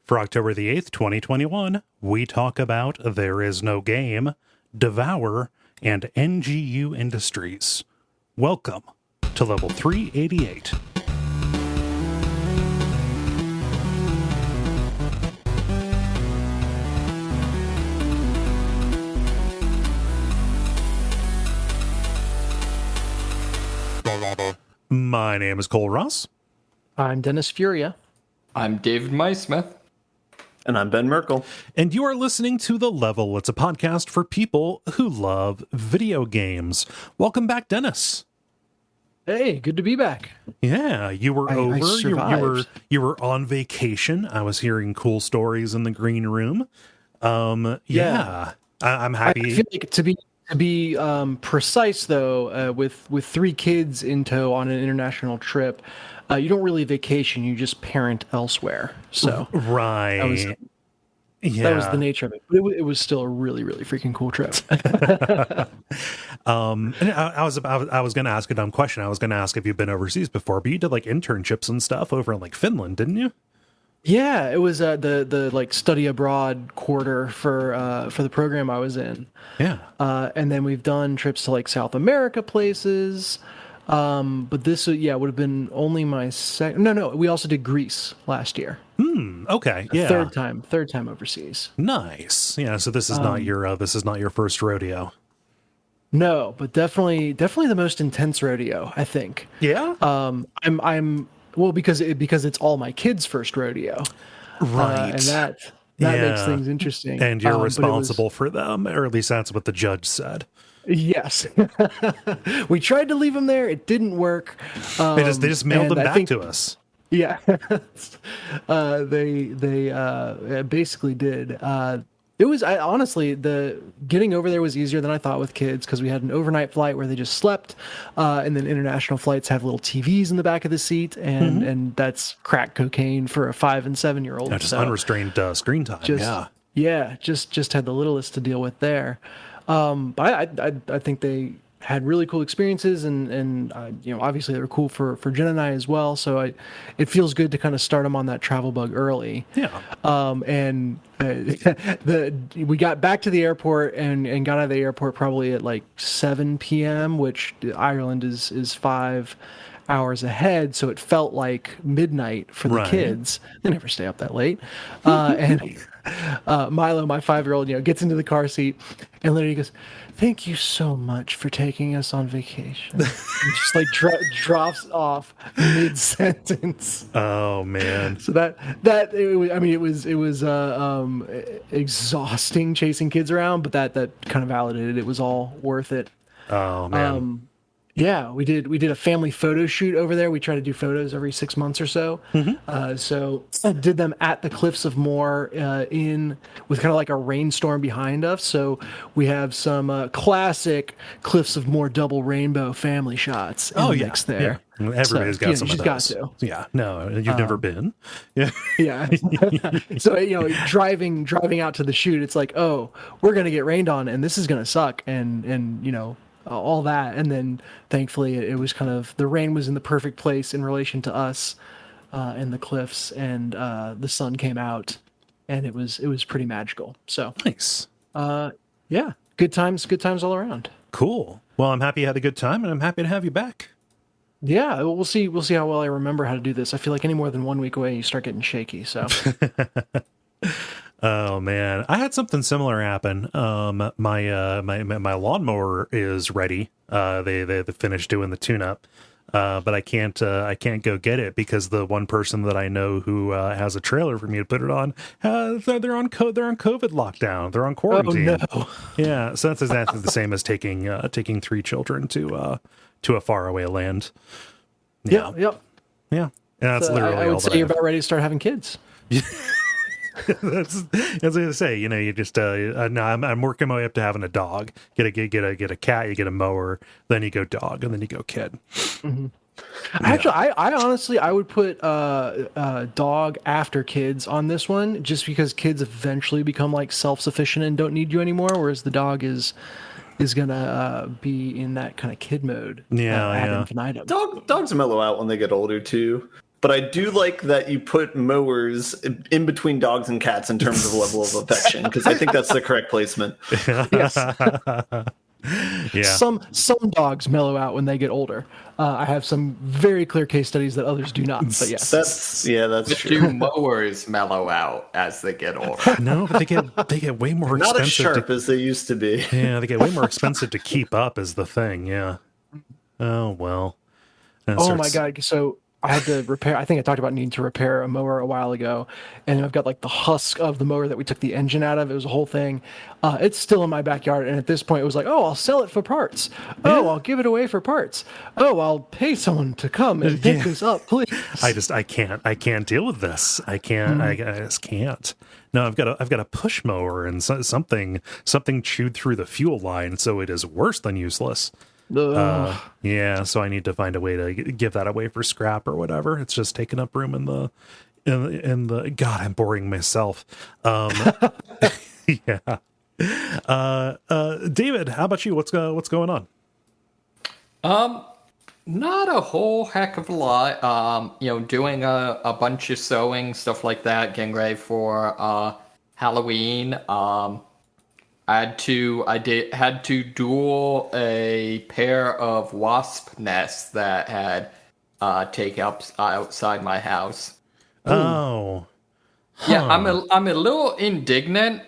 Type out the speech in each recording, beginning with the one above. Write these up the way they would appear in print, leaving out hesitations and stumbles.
For October the 8th, 2021, we talk about There Is No Game, Devour, and NGU Industries. Welcome to Level 388. My name is Cole Ross. I'm Dennis Furia. I'm David Maismith. And I'm Ben Merkel. And you are listening to The Level. It's a podcast for people who love video games. Welcome back, Dennis. Hey, good to be back. Yeah, you were over. You were on vacation. I was hearing cool stories in the green room. I'm happy. I feel like to be precise though, with 3 kids in tow on an international trip, you don't really vacation, you just parent elsewhere. So right, that was the nature of it. But it was still a really, really freaking cool trip. And I was going to ask a dumb question. I was going to ask if you've been overseas before, but you did like internships and stuff over in like Finland, didn't you? Yeah, it was the like study abroad quarter for the program I was in. Yeah, and then we've done trips to like South America places. But this, would have been only my second. No, we also did Greece last year. Okay. Yeah. Third time overseas. Nice. Yeah. So this is not your first rodeo. No, but definitely the most intense rodeo, I think. Yeah. I'm because it's all my kids' first rodeo. Right. And that makes things interesting. And you're responsible for them, or at least that's what the judge said. Yes. We tried to leave them there. It didn't work. They just mailed them back to us. Yeah. They basically did. It was honestly, the getting over there was easier than I thought with kids, because we had an overnight flight where they just slept, and then international flights have little TVs in the back of the seat, and that's crack cocaine for a 5 and 7 year old. Just unrestrained screen time. Just had the littlest to deal with there. But I think they had really cool experiences, and obviously they were cool for Jen and I as well. So it feels good to kind of start them on that travel bug early. Yeah. We got back to the airport and got out of the airport probably at like 7 p.m., which Ireland is 5 hours ahead, so it felt like midnight for the kids. They never stay up that late. And Milo, my 5-year-old, gets into the car seat and literally goes, "Thank you so much for taking us on vacation." And just like drops off mid-sentence. Oh man! So it was exhausting chasing kids around, but that kind of validated it was all worth it. Oh man! Yeah, we did a family photo shoot over there. We try to do photos every 6 months or so. So I did them at the Cliffs of Moher with kind of like a rainstorm behind us. So we have some classic Cliffs of Moher double rainbow family shots in the mix there. Yeah. Everybody's got some of those. Got to. Yeah, no, you've never been. Yeah. Yeah. So, driving out to the shoot, it's like, oh, we're going to get rained on and this is going to suck. And all that, and then thankfully it was kind of, the rain was in the perfect place in relation to us and the cliffs, and the sun came out, and it was pretty magical. So nice. Good times all around. Cool. Well, I'm happy you had a good time, and I'm happy to have you back. Yeah, we'll see how well I remember how to do this. I feel like any more than 1 week away, you start getting shaky. So. Oh man, I had something similar happen. My lawnmower is ready. They finished doing the tune-up, but I can't go get it because the one person that I know who has a trailer for me to put it on, they're on COVID lockdown. They're on quarantine. Oh no. Yeah, so that's exactly the same as taking 3 children to a faraway land. Yeah. Yep. Yeah, and that's literally I would all say that you're about ready to start having kids. That's what I was gonna say. You just no, I'm working my way up to having a dog. Get a cat, you get a mower, then you go dog, and then you go kid. Mm-hmm. Actually, I honestly would put dog after kids on this one, just because kids eventually become like self-sufficient and don't need you anymore, whereas the dog is gonna be in that kind of kid mode. Ad infinitum. Dogs mellow out when they get older too. but I do like that you put mowers in between dogs and cats in terms of level of affection, because I think that's the correct placement. Yes. Yeah. Some dogs mellow out when they get older. I have some very clear case studies that others do not. But yes, That's true. Do mowers mellow out as they get older? No, but they get way more Not as expensive. sharp as they used to be. Yeah, they get way more expensive to keep up is the thing. Yeah. Oh well. And it oh my starts- god! So I had to repair. I think I talked about needing to repair a mower a while ago, and I've got like the husk of the mower that we took the engine out of. It was a whole thing. It's still in my backyard, and at this point, it was like, oh, I'll sell it for parts. Oh, I'll give it away for parts. Oh, I'll pay someone to come and pick this up, please. I can't deal with this. I just can't. No, I've got a push mower and something chewed through the fuel line, so it is worse than useless. Yeah, so I need to find a way to give that away for scrap or whatever. It's just taking up room in the God, I'm boring myself. Yeah. David, how about you? What's going on? Not a whole heck of a lot. Doing a bunch of sewing, stuff like that, getting ready for Halloween. I had to duel a pair of wasp nests that had taken up outside my house. Oh. Yeah, I'm a little indignant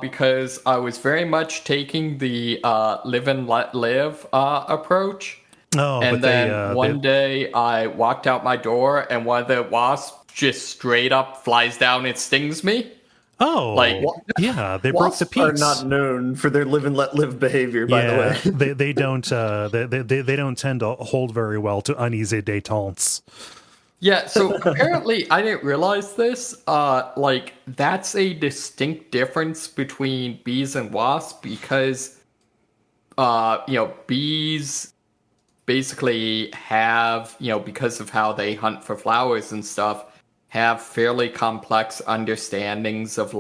because I was very much taking the live and let live approach. Oh, And but then one day I walked out my door and one of the wasps just straight up flies down and stings me. Oh, yeah, they broke the Wasps are peaks. not known for their live and let live behavior, by the way. they don't they don't tend to hold very well to uneasy détentes. Yeah, so apparently I didn't realize this. That's a distinct difference between bees and wasps because, bees basically have, because of how they hunt for flowers and stuff, have fairly complex understandings of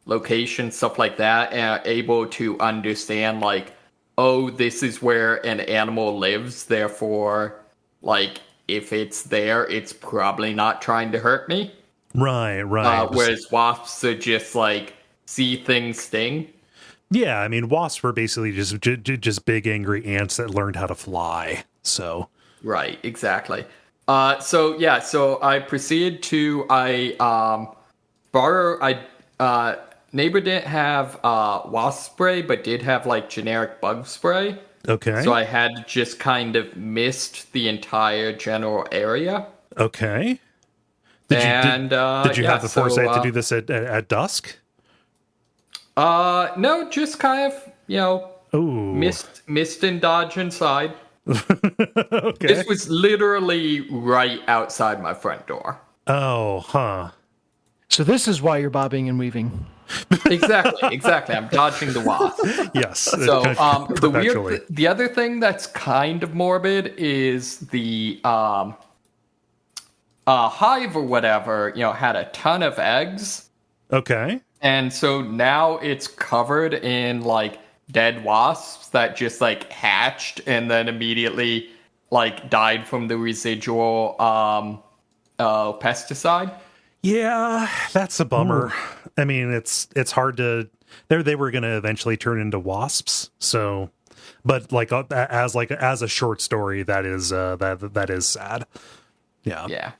location, stuff like that, and are able to understand oh, this is where an animal lives, therefore if it's there, it's probably not trying to hurt me. Right. Whereas wasps are just see things sting. Yeah, I mean, wasps were basically just big angry ants that learned how to fly. So right, exactly. So I proceeded to neighbor didn't have wasp spray, but did have generic bug spray. okay, So I had to just kind of mist the entire general area. okay. Did you have the foresight to do this at dusk? No, just kind of Ooh. mist and dodge inside. Okay. This was literally right outside my front door. Oh, huh. So this is why you're bobbing and weaving. Exactly. I'm dodging the wasp. Yes. So perpetually. the other thing that's kind of morbid is the hive or whatever, had a ton of eggs. Okay. And so now it's covered in dead wasps that just hatched and then immediately died from the residual pesticide. Yeah, that's a bummer. I mean, it's hard to. They were going to eventually turn into wasps. So, but as a short story, that is that is sad. Yeah. Yeah.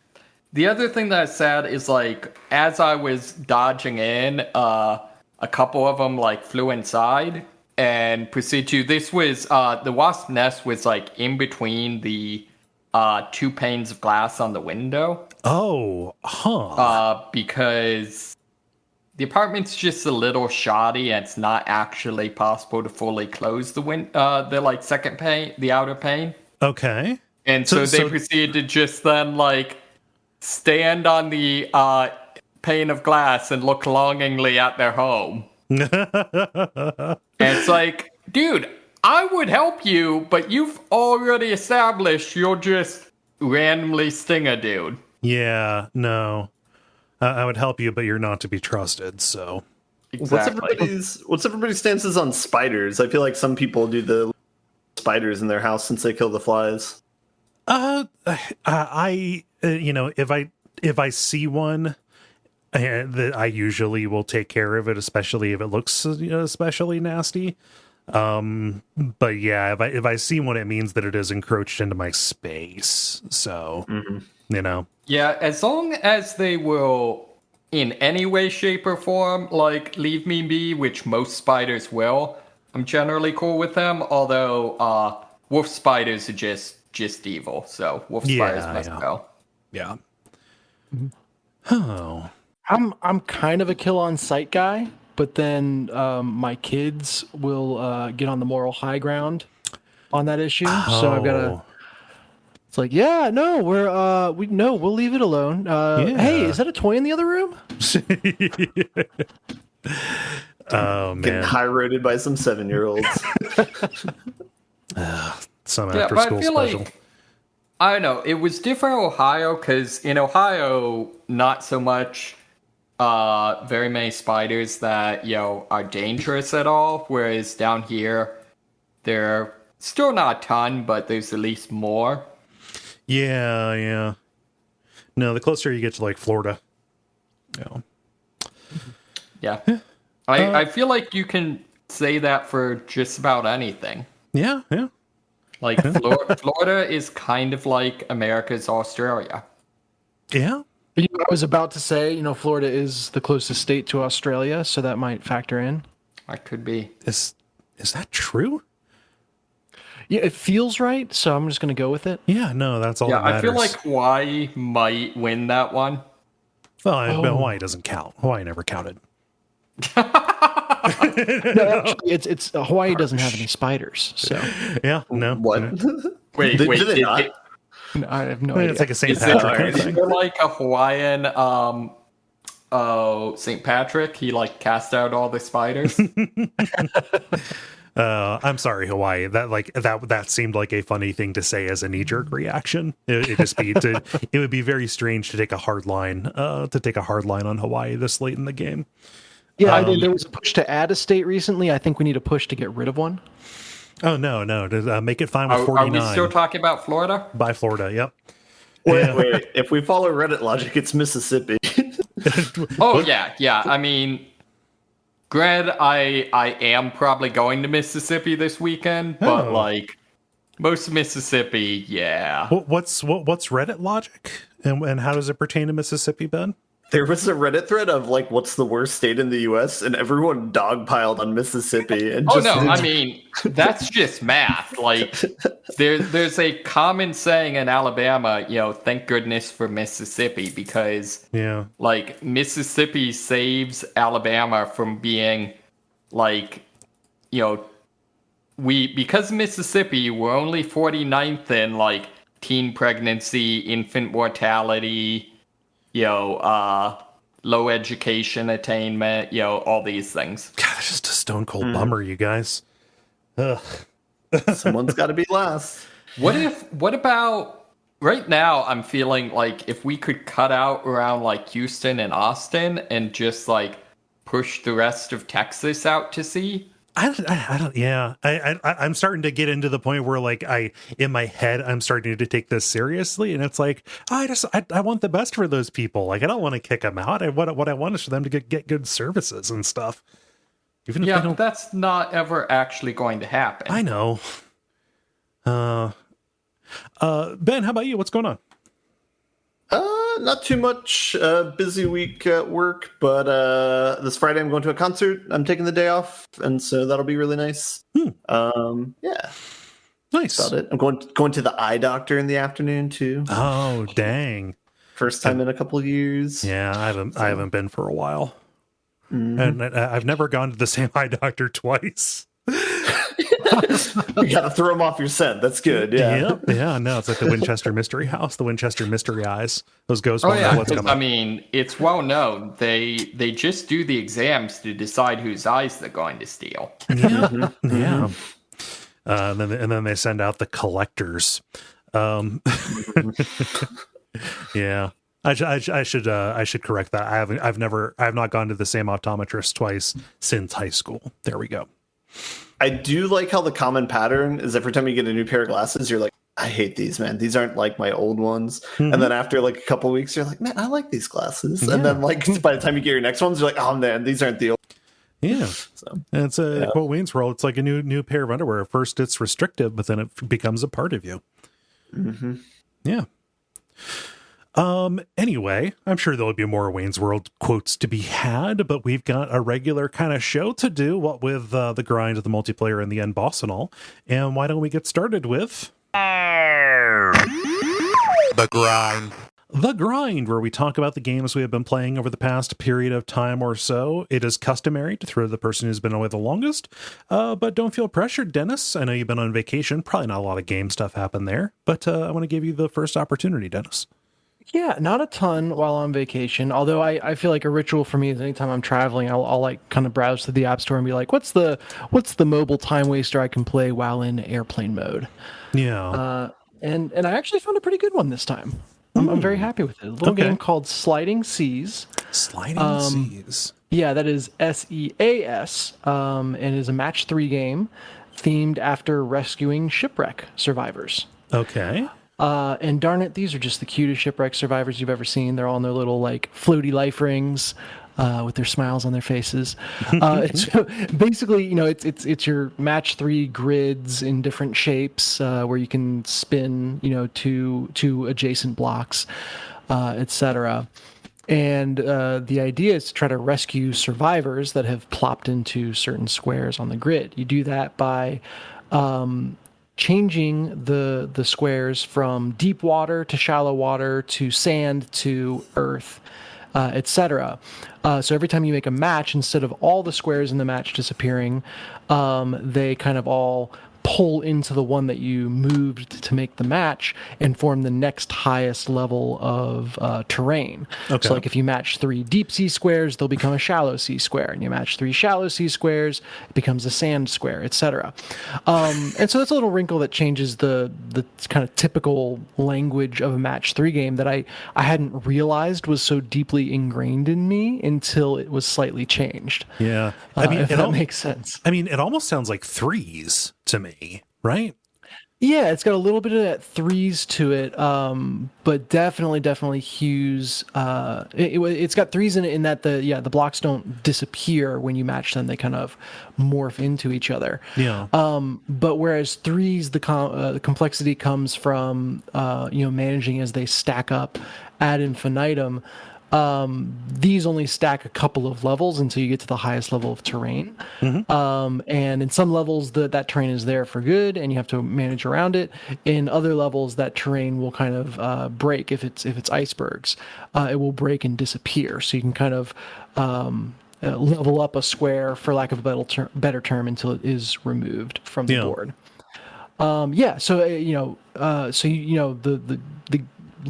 The other thing that's sad is as I was dodging in, a couple of them flew inside and proceeded to. This was the wasp nest was in between the two panes of glass on the window. Oh, huh. Because the apartment's just a little shoddy and it's not actually possible to fully close the second pane, the outer pane. Okay. And so they proceeded to just then stand on the pane of glass and look longingly at their home. And it's dude, I would help you, but you've already established you'll just randomly sting a dude. Yeah, no. I would help you, but you're not to be trusted, so. Exactly. What's everybody's stances on spiders? I feel like some people do the spiders in their house since they kill the flies. If I see one, that I usually will take care of it, especially if it looks especially nasty. But yeah, if I see one, it means that it has encroached into my space. So Yeah, as long as they will, in any way, shape, or form, like leave me be, which most spiders will, I'm generally cool with them. Although wolf spiders are just evil, so wolf spiders must go. Yeah. Oh. I'm kind of a kill on sight guy, but then my kids will get on the moral high ground on that issue. So I've got to. It's like, yeah, no, we'll leave it alone. Hey, is that a toy in the other room? Oh man, getting high-roaded by some 7-year-olds. Some Yeah, after but school I feel special. like, I don't know, it was different in Ohio, because in Ohio, not so much very many spiders that, are dangerous at all, whereas down here, they're still not a ton, but there's at least more. Yeah. No, the closer you get to like Florida. Yeah. I feel like you can say that for just about anything. Yeah. Like, Florida is kind of like America's Australia. Yeah. I was about to say, Florida is the closest state to Australia, so that might factor in. That could be. Is that true? Yeah, it feels right, so I'm just going to go with it. Yeah, no, that's all that matters. I feel like Hawaii might win that one. Well, Hawaii doesn't count. Hawaii never counted. No, actually, it's Hawaii doesn't have any spiders, so. Yeah, no. What? Wait, do they not? I have no idea. It's like a St. Is Patrick there thing. like a Hawaiian St. Patrick? He like cast out all the spiders. I'm sorry, Hawaii. That seemed like a funny thing to say as a knee-jerk reaction. It would be very strange to take a hard line on Hawaii this late in the game. Yeah, there was a push to add a state recently. I think we need a push to get rid of one. Oh no! To make it fine with Are 49. we still talking about Florida? By Florida, yep. Wait. If we follow Reddit logic, it's Mississippi. Oh yeah. I mean, granted, I am probably going to Mississippi this weekend, but like most of Mississippi, yeah. What's Reddit logic, and how does it pertain to Mississippi, Ben? There was a Reddit thread of like, what's the worst state in the U.S., and everyone dogpiled on Mississippi. And I mean, that's just math. Like, there's a common saying in Alabama, thank goodness for Mississippi, because like Mississippi saves Alabama from being like, because Mississippi, we're only 49th in like teen pregnancy, infant mortality, low education attainment, all these things. God, it's just a stone cold bummer, you guys. Ugh. Someone's got to be last. What about right now? I'm feeling like if we could cut out around like Houston and Austin and just like push the rest of Texas out to sea. I don't. Yeah, I'm starting to get into the point where, like, in my head, I'm starting to take this seriously, and it's like, I want the best for those people. Like, I don't want to kick them out. What I want is for them to get good services and stuff. Even if but that's not ever actually going to happen. I know. Ben, how about you? What's going on? Not too much. Busy week at work, but this Friday I'm going to a concert. I'm taking the day off, and so that'll be really nice. Yeah, nice. That's about it. I'm going to the eye doctor in the afternoon too. Oh, dang! First time in a couple of years. Yeah, I haven't been for a while, and I've never gone to the same eye doctor twice. You gotta throw them off your scent. That's good. Yeah. Yeah. No, it's like the Winchester Mystery House, the Winchester Mystery Eyes. Those ghosts. What's coming. I mean, it's well known they just do the exams to decide whose eyes they're going to steal. Yeah. Yeah. And then they send out the collectors. Yeah. I should correct that. I have not gone to the same optometrist twice since high school. There we go. I do like how the common pattern is every time you get a new pair of glasses, you're like, I hate these, man. These aren't like my old ones. Mm-hmm. And then after like a couple of weeks, you're like, man, I like these classes. Yeah. And then like by the time you get your next ones, you're like, oh man, these aren't the old. Yeah. So, and it's a quote Wayne's World. It's like a new pair of underwear. At first, it's restrictive, but then it becomes a part of you. Mm-hmm. Yeah. Anyway, I'm sure there'll be more Wayne's World quotes to be had, but we've got a regular kind of show to do, what with the grind of the multiplayer and the end boss and all. And why don't we get started with The Grind. The Grind, where we talk about the games we have been playing over the past period of time or so. It is customary to throw to the person who's been away the longest, but don't feel pressured, Dennis. I know you've been on vacation. Probably not a lot of game stuff happened there, but I want to give you the first opportunity, Dennis. Yeah, not a ton while on vacation. Although I feel like a ritual for me is anytime I'm traveling, I'll like kind of browse through the app store and be like, what's the mobile time waster I can play while in airplane mode? Yeah. And I actually found a pretty good one this time. I'm very happy with it. A little game called Sliding Seas. Sliding Seas. Yeah, that is SEAS, and it is a match 3 game themed after rescuing shipwreck survivors. Okay. And darn it, these are just the cutest shipwreck survivors you've ever seen. They're all in their little like floaty life rings, with their smiles on their faces. So basically, it's your match 3 grids in different shapes, where you can spin, to adjacent blocks, etc. And the idea is to try to rescue survivors that have plopped into certain squares on the grid. You do that by changing the squares from deep water to shallow water to sand to earth, etc. So every time you make a match, instead of all the squares in the match disappearing, they kind of all pull into the one that you moved to make the match and form the next highest level of terrain. Okay. So like if you match 3 deep sea squares, they'll become a shallow sea square, and you match 3 shallow sea squares, it becomes a sand square, etc. And so that's a little wrinkle that changes the kind of typical language of a match 3 game that I hadn't realized was so deeply ingrained in me until it was slightly changed. Yeah. I mean, if that makes sense. I mean, it almost sounds like threes to me, right? Yeah, it's got a little bit of that threes to it, but definitely hues. It's got threes in it in that the blocks don't disappear when you match them; they kind of morph into each other. Yeah. But whereas threes, the complexity comes from managing as they stack up ad infinitum. These only stack a couple of levels until you get to the highest level of terrain. Mm-hmm. And in some levels, that terrain is there for good, and you have to manage around it. In other levels, that terrain will kind of break. If it's icebergs, it will break and disappear. So you can kind of level up a square, for lack of a better term, until it is removed from the board. The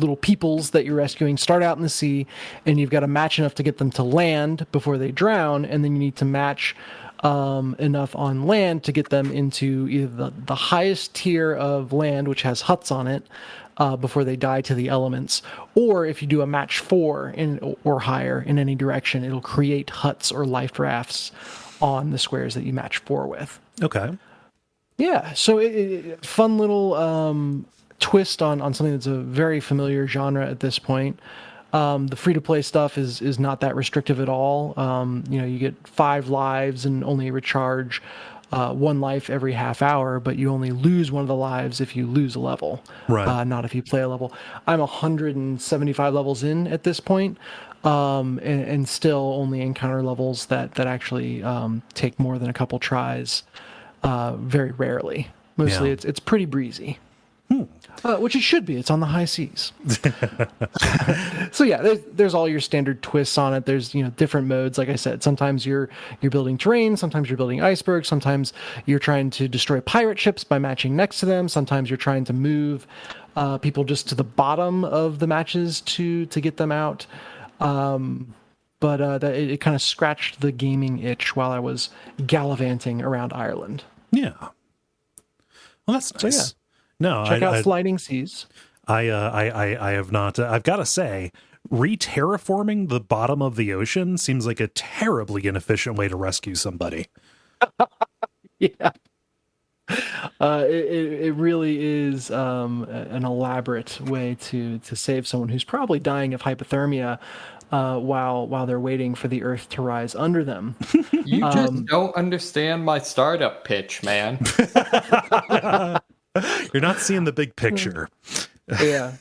little peoples that you're rescuing start out in the sea, and you've got to match enough to get them to land before they drown, and then you need to match enough on land to get them into either the highest tier of land, which has huts on it, before they die to the elements, or if you do a match 4 or higher in any direction, it'll create huts or life rafts on the squares that you match 4 with. Okay. Yeah, so fun little twist on something that's a very familiar genre at this point. The free-to-play stuff is not that restrictive at all. You get 5 lives and only recharge 1 life every half hour, but you only lose 1 of the lives if you lose a level, right? Not if you play a level. I'm 175 levels in at this point, and still only encounter levels that actually take more than a couple tries, very rarely. Mostly it's pretty breezy. Which it should be. It's on the high seas. So yeah, there's all your standard twists on it. There's different modes. Like I said, sometimes you're building terrain. Sometimes you're building icebergs. Sometimes you're trying to destroy pirate ships by matching next to them. Sometimes you're trying to move people just to the bottom of the matches to get them out. But it kind of scratched the gaming itch while I was gallivanting around Ireland. Yeah. Well, that's nice. So, yeah. No, check out Sliding Seas. I have not. I've got to say, re-terraforming the bottom of the ocean seems like a terribly inefficient way to rescue somebody. Yeah. It really is an elaborate way to save someone who's probably dying of hypothermia while they're waiting for the earth to rise under them. You just don't understand my startup pitch, man. You're not seeing the big picture. Yeah.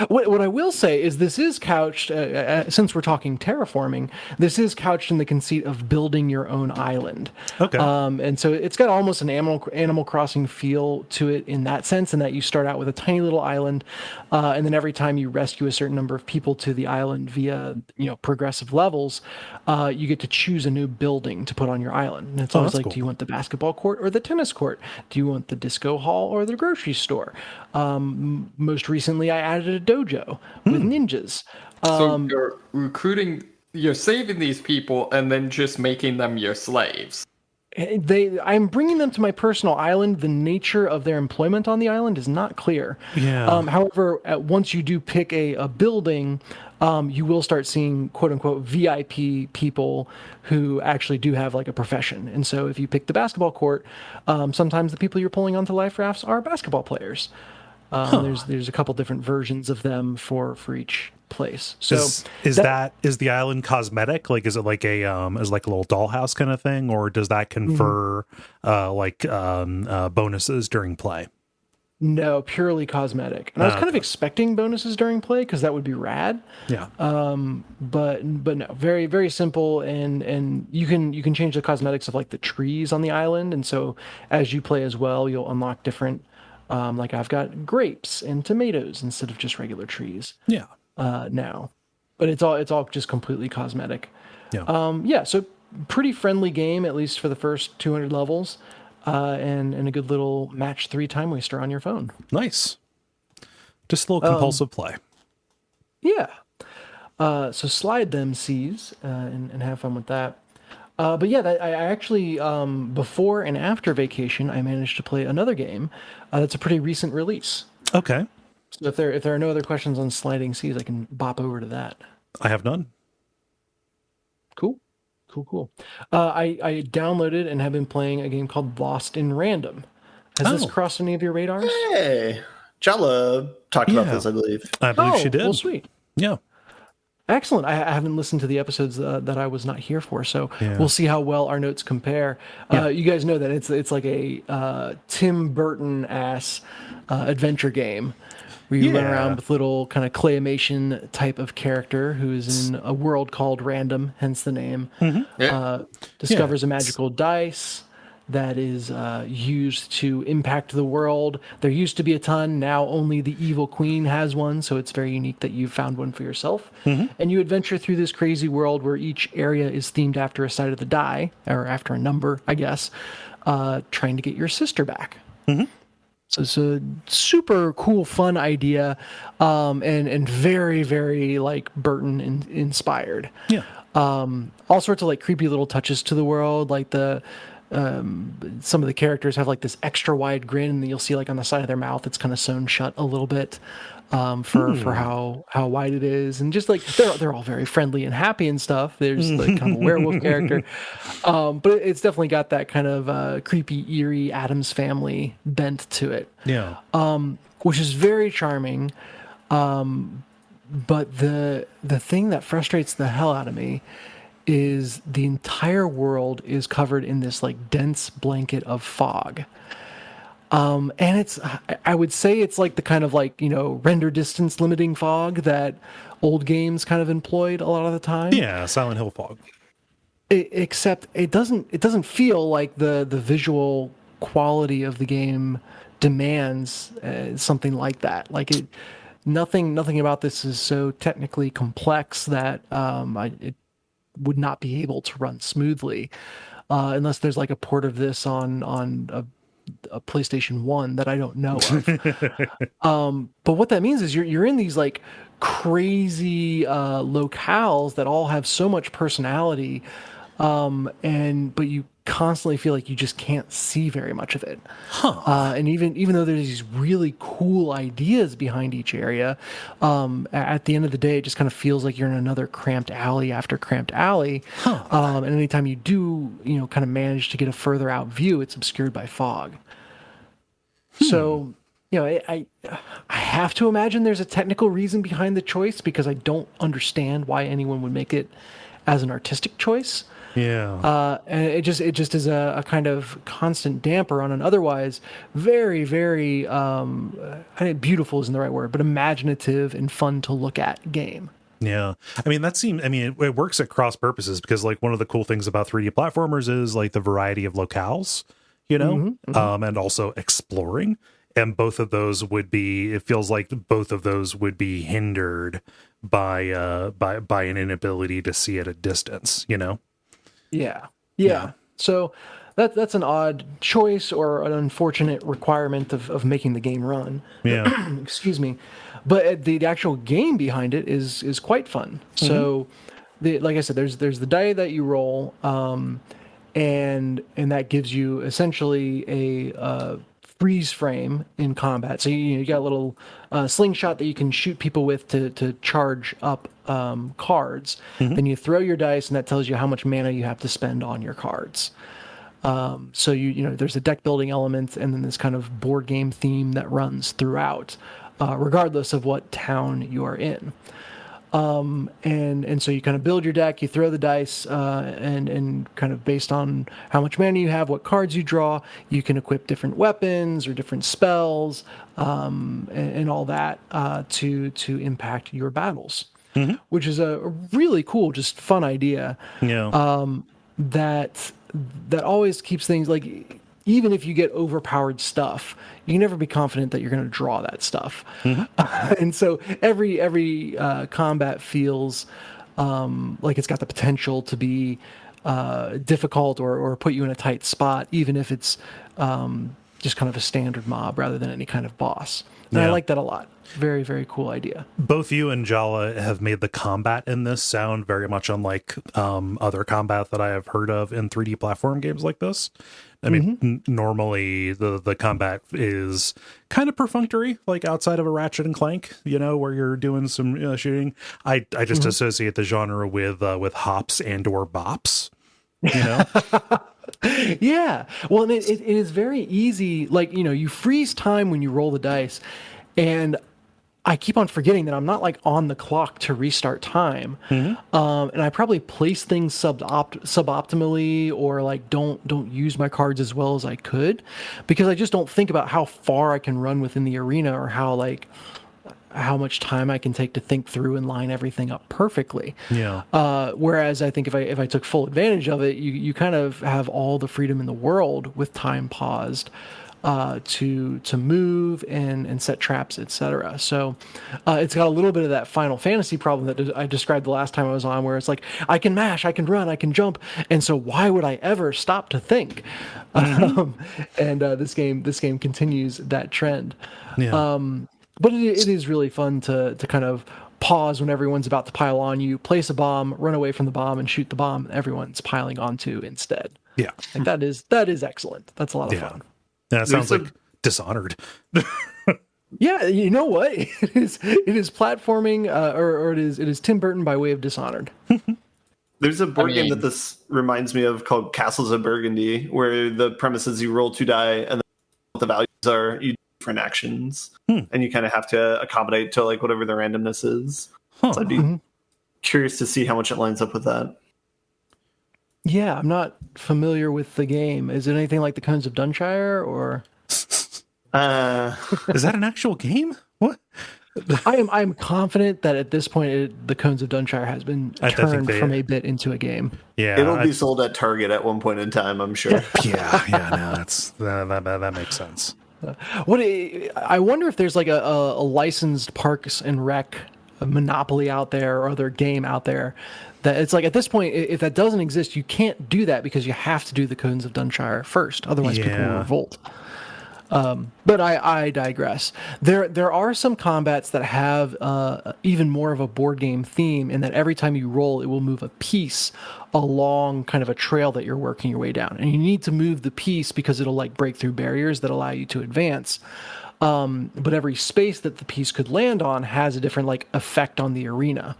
What I will say is this is couched, since we're talking terraforming, this is couched in the conceit of building your own island. Okay. And so it's got almost an Animal Crossing feel to it in that sense, in that you start out with a tiny little island, and then every time you rescue a certain number of people to the island via progressive levels, you get to choose a new building to put on your island. And it's always like, cool. do you want the basketball court or the tennis court? Do you want the disco hall or the grocery store? Most recently, I added a dojo with ninjas. So you're recruiting, you're saving these people and then just making them your slaves. I'm bringing them to my personal island. The nature of their employment on the island is not clear. Yeah. However, once you do pick a building, you will start seeing quote unquote VIP people who actually do have like a profession. And so if you pick the basketball court, sometimes the people you're pulling onto life rafts are basketball players. There's a couple different versions of them for each place. So is the island cosmetic? Like, is it like a is like a little dollhouse kind of thing, or does that confer bonuses during play? No, purely cosmetic. And I was kind of expecting bonuses during play because that would be rad. Yeah. But no, very very simple, and you can change the cosmetics of like the trees on the island, and so as you play as well, you'll unlock different. Like I've got grapes and tomatoes instead of just regular trees. Yeah. Now, but it's all just completely cosmetic. Yeah. So pretty friendly game, at least for the first 200 levels, and a good little match 3 time waster on your phone. Nice. Just a little compulsive play. Yeah. So slide them C's and have fun with that. But yeah, I actually, before and after vacation, I managed to play another game that's a pretty recent release. Okay. So if there are no other questions on sliding C's, I can bop over to that. I have none. Cool. I downloaded and have been playing a game called Lost in Random. Has this crossed any of your radars? Hey, Jala talked about this, I believe. I believe she did. Well, sweet. Yeah. Excellent. I haven't listened to the episodes that I was not here for, so we'll see how well our notes compare. You guys know that it's like a Tim Burton-ass adventure game where you run around with little kind of claymation type of character who is in a world called Random, hence the name. Discovers a magical dice that is used to impact the world. There used to be a ton. Now only the evil queen has one, so it's very unique that you've found one for yourself. And you adventure through this crazy world where each area is themed after a side of the die, or after a number, I guess, trying to get your sister back. So it's a super cool, fun idea, and very, very like Burton inspired. Yeah. All sorts of like creepy little touches to the world, like some of the characters have like this extra wide grin, and you'll see like on the side of their mouth it's kind of sewn shut a little bit for how wide it is, and just like they're all very friendly and happy and stuff. There's like kind of a werewolf character, but it's definitely got that kind of creepy, eerie Addams Family bent to it. Yeah. Which is very charming. But the thing that frustrates the hell out of me is the entire world is covered in this like dense blanket of fog. And I would say it's like the kind of like, render distance limiting fog that old games kind of employed a lot of the time. Yeah, Silent Hill fog. Except it doesn't feel like the visual quality of the game demands something like that. Like nothing about this is so technically complex that it would not be able to run smoothly unless there's like a port of this on a PlayStation 1 that I don't know of. But what that means is you're in these like crazy locales that all have so much personality, but you constantly feel like you just can't see very much of it. And even though there's these really cool ideas behind each area, at the end of the day, it just kind of feels like you're in another cramped alley after cramped alley. And anytime you do, kind of manage to get a further out view, it's obscured by fog. So, I have to imagine there's a technical reason behind the choice because I don't understand why anyone would make it as an artistic choice. Yeah. And it just is a kind of constant damper on an otherwise very, very, I think beautiful isn't the right word, but imaginative and fun to look at game. Yeah. I mean, it works at cross purposes because like one of the cool things about 3D platformers is like the variety of locales, and also exploring. And both of those it feels like both of those would be hindered by an inability to see at a distance, Yeah. So that's an odd choice or an unfortunate requirement of making the game run. Yeah. Excuse me. But the actual game behind it is quite fun. So, like I said, there's the die that you roll, and that gives you essentially a freeze frame in combat. So you got a little slingshot that you can shoot people with to charge up cards. Then you throw your dice, and that tells you how much mana you have to spend on your cards. So there's a deck building element, and then this kind of board game theme that runs throughout, regardless of what town you are in. And so you kind of build your deck, you throw the dice, and kind of based on how much mana you have, what cards you draw, you can equip different weapons or different spells, and all that, to impact your battles, which is a really cool, just fun idea. Yeah. That always keeps things like, even if you get overpowered stuff, you can never be confident that you're going to draw that stuff. And so every combat feels like it's got the potential to be difficult or put you in a tight spot, even if it's just kind of a standard mob rather than any kind of boss. And I like that a lot. Very, very cool idea. Both you and Jala have made the combat in this sound very much unlike other combat that I have heard of in 3D platform games like this. I mean, normally the combat is kind of perfunctory, like outside of a Ratchet and Clank, where you're doing some shooting. I just associate the genre with hops and or bops, Yeah. Well, and it is very easy. Like, you freeze time when you roll the dice, and I keep on forgetting that I'm not like on the clock to restart time. And I probably place things suboptimally or like don't use my cards as well as I could because I just don't think about how far I can run within the arena or how much time I can take to think through and line everything up perfectly. Yeah. Whereas I think if I took full advantage of it, you kind of have all the freedom in the world with time paused to move and set traps, etc. So it's got a little bit of that Final Fantasy problem that I described the last time I was on, where it's like I can mash, I can run, I can jump, and so why would I ever stop to think? And this game continues that trend. Yeah. But it is really fun to kind of pause when everyone's about to pile on you, place a bomb, run away from the bomb, and shoot the bomb everyone's piling onto instead. Yeah. Like that is excellent. That's a lot of fun. Yeah, it sounds like Dishonored. Yeah, you know what? It is platforming, or it is Tim Burton by way of Dishonored. There's a board game that this reminds me of called Castles of Burgundy, where the premise is you roll 2 die, and then what the values are, you do different actions, and you kind of have to accommodate to like whatever the randomness is. So I'd be curious to see how much it lines up with that. Yeah, I'm not familiar with the game. Is it anything like the Cones of Dunshire, or? Is that an actual game? What? I'm confident that at this point, the Cones of Dunshire has been turned from a bit into a game. Yeah, it'll be sold at Target at one point in time, I'm sure. No, that makes sense. I wonder if there's like a licensed Parks and Rec monopoly out there or other game out there that it's like at this point, if that doesn't exist, you can't do that because you have to do the Cones of Dunshire first. Otherwise, people will revolt. But I digress. There are some combats that have even more of a board game theme in that every time you roll, it will move a piece along kind of a trail that you're working your way down. And you need to move the piece because it'll like break through barriers that allow you to advance. But every space that the piece could land on has a different like effect on the arena,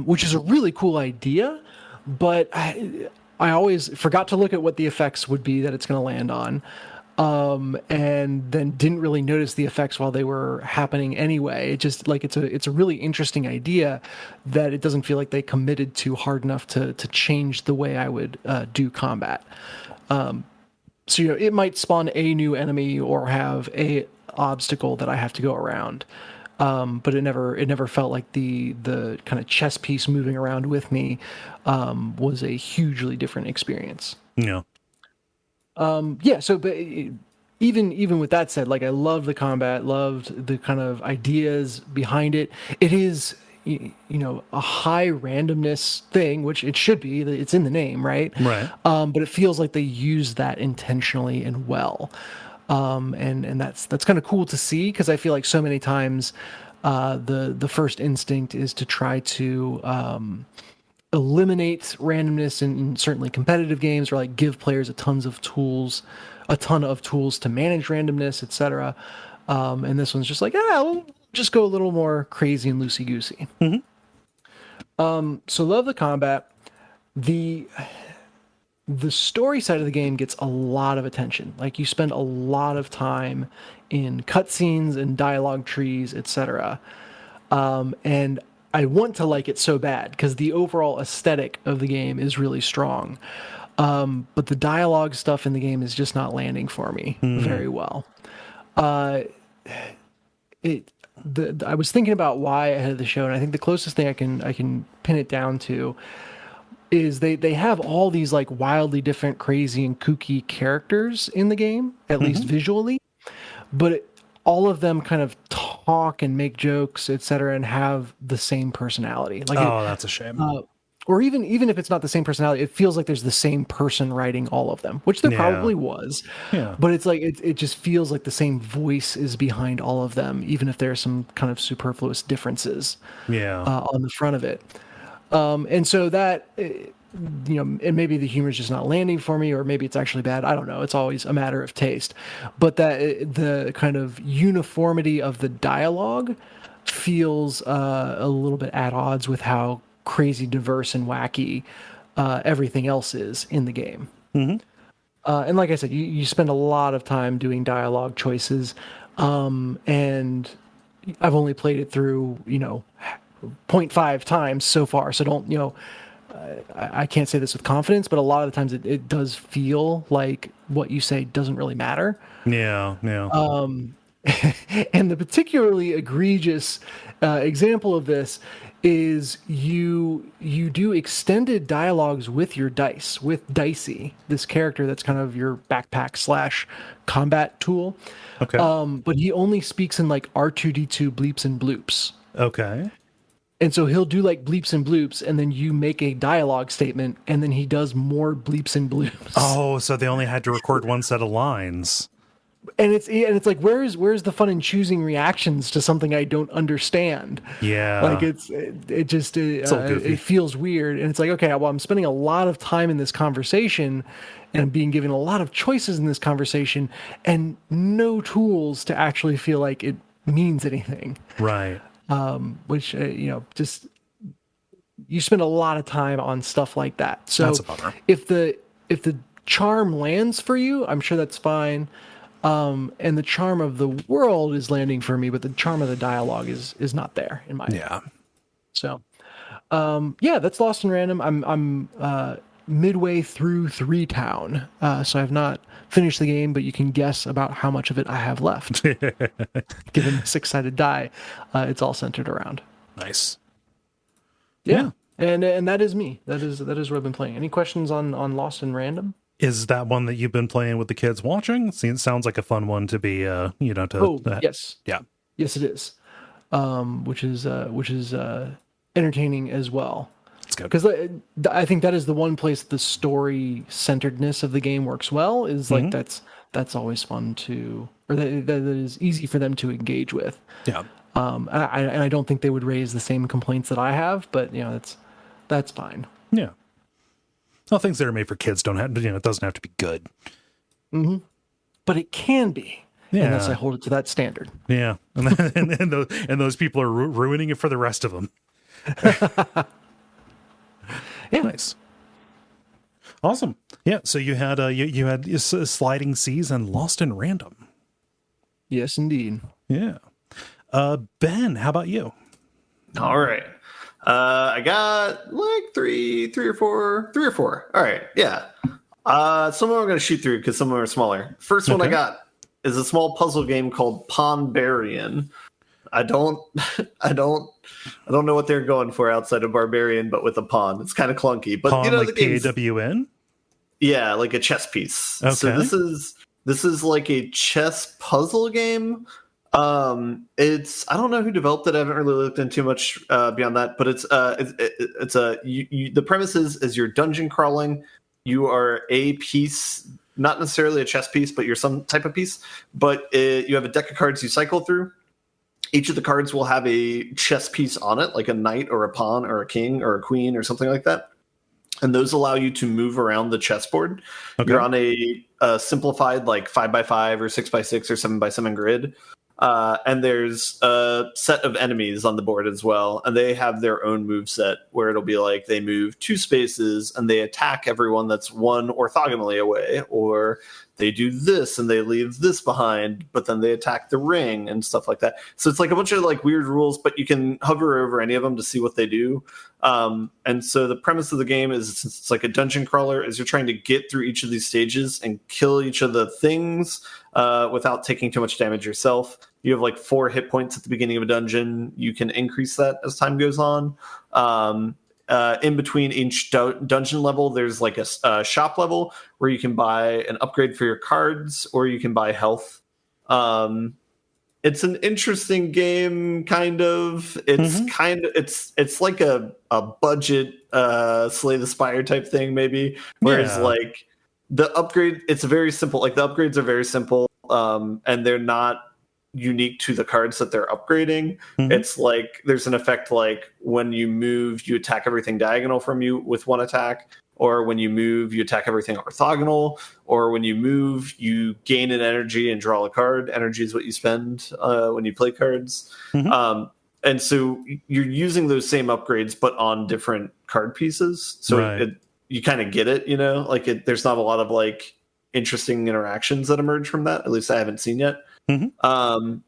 which is a really cool idea. But I always forgot to look at what the effects would be that it's going to land on. and then didn't really notice the effects while they were happening anyway. It just like it's a really interesting idea that it doesn't feel like they committed to hard enough to change the way I would do combat. So it might spawn a new enemy or have a obstacle that I have to go around. But it never felt like the kind of chess piece moving around with me was a hugely different experience. Yeah. So but even with that said, like I loved the combat, loved the kind of ideas behind it. It is a high randomness thing, which it should be. It's in the name, right? Right. But it feels like they use that intentionally and well. And that's kind of cool to see, because I feel like so many times the first instinct is to try to eliminate randomness in certainly competitive games, or like give players a ton of tools to manage randomness, etc. And this one's just like, we'll just go a little more crazy and loosey goosey. So love the combat. The story side of the game gets a lot of attention. Like you spend a lot of time in cutscenes and dialogue trees, etc. And I want to like it so bad because the overall aesthetic of the game is really strong. But the dialogue stuff in the game is just not landing for me very well. I was thinking about why ahead of the show, and I think the closest thing I can pin it down to is they have all these like wildly different, crazy and kooky characters in the game, at least visually, but all of them kind of talk and make jokes, etc., and have the same personality. Like, that's a shame. Or even if it's not the same personality, it feels like there's the same person writing all of them, which there probably was. Yeah. But it's like it just feels like the same voice is behind all of them, even if there are some kind of superfluous differences. On the front of it. And so that, and maybe the humor is just not landing for me, or maybe it's actually bad. I don't know. It's always a matter of taste. But that the kind of uniformity of the dialogue feels a little bit at odds with how crazy, diverse, and wacky everything else is in the game. And like I said, you spend a lot of time doing dialogue choices, and I've only played it through 0.5 times so far, so don't I can't say this with confidence, but a lot of the times it does feel like what you say doesn't really matter. And the particularly egregious example of this is you do extended dialogues with your dice, with Dicey, this character that's kind of your backpack / combat tool. Okay. But he only speaks in like R2D2 bleeps and bloops. Okay. And so he'll do like bleeps and bloops, and then you make a dialogue statement, and then he does more bleeps and bloops. Oh, so they only had to record one set of lines. And it's like, where's the fun in choosing reactions to something I don't understand? Yeah. Like it feels weird. And it's like, okay, well, I'm spending a lot of time in this conversation and being given a lot of choices in this conversation and no tools to actually feel like it means anything. Right. Which, just, you spend a lot of time on stuff like that. So that's a bummer. If the charm lands for you, I'm sure that's fine. And the charm of the world is landing for me, but the charm of the dialogue is not there in my opinion. So, that's Lost in Random. I'm midway through 3 Town, so I've not finished the game, but you can guess about how much of it I have left. Given the 6-sided die, it's all centered around. Nice. Yeah. And that is me. That is what I've been playing. Any questions on Lost in Random? Is that one that you've been playing with the kids watching? It sounds like a fun one to be, yes. Yeah. Yes, it is. Which is entertaining as well. It's good. Because I think that is the one place the story centeredness of the game works well. Is like that's always fun to, or that is easy for them to engage with. Yeah. And I don't think they would raise the same complaints that I have, but that's fine. Yeah. Well, things that are made for kids don't have, it doesn't have to be good. Mm-hmm. But it can be. Yeah. Unless I hold it to that standard. Yeah. And those people are ruining it for the rest of them. Yeah. Nice. Awesome. Yeah, so you had you had Sliding Seas and Lost in Random. Yes, indeed. Yeah. Ben, how about you? All right. I got like three or four. All right. Yeah. Some of them I'm going to shoot through because some of them are smaller. First one I got is a small puzzle game called Pawnbarian. I don't know what they're going for outside of Barbarian, but with a pawn. It's kind of clunky, but Pawn, you know, like the game's PAWN? Yeah, like a chess piece. Okay. So this is like a chess puzzle game. It's, I don't know who developed it. I haven't really looked into much beyond that, but the premise is you're dungeon crawling. You are a piece, not necessarily a chess piece, but you're some type of piece. But you have a deck of cards you cycle through. Each of the cards will have a chess piece on it, like a knight or a pawn or a king or a queen or something like that. And those allow you to move around the chessboard. Okay. You're on a simplified like 5x5 or 6x6 or 7x7 grid. And there's a set of enemies on the board as well. And they have their own move set where it'll be like they move 2 spaces and they attack everyone that's 1 orthogonally away, or they do this and they leave this behind, but then they attack the ring and stuff like that. So it's like a bunch of like weird rules, but you can hover over any of them to see what they do. And so the premise of the game is it's like a dungeon crawler as you're trying to get through each of these stages and kill each of the things without taking too much damage yourself. You have like 4 hit points at the beginning of a dungeon. You can increase that as time goes on. In between each dungeon level, there's like a shop level where you can buy an upgrade for your cards, or you can buy health. It's an interesting game, kind of. It's like a budget Slay the Spire type thing, maybe. Whereas like the upgrade, it's very simple. Like the upgrades are very simple, and they're not unique to the cards that they're upgrading. It's like there's an effect like when you move, you attack everything diagonal from you with 1 attack, or when you move, you attack everything orthogonal, or when you move, you gain an energy and draw a card. Energy is what you spend when you play cards. And so you're using those same upgrades, but on different card pieces. So you kind of get it, you know, like there's not a lot of like interesting interactions that emerge from that. At least I haven't seen yet. And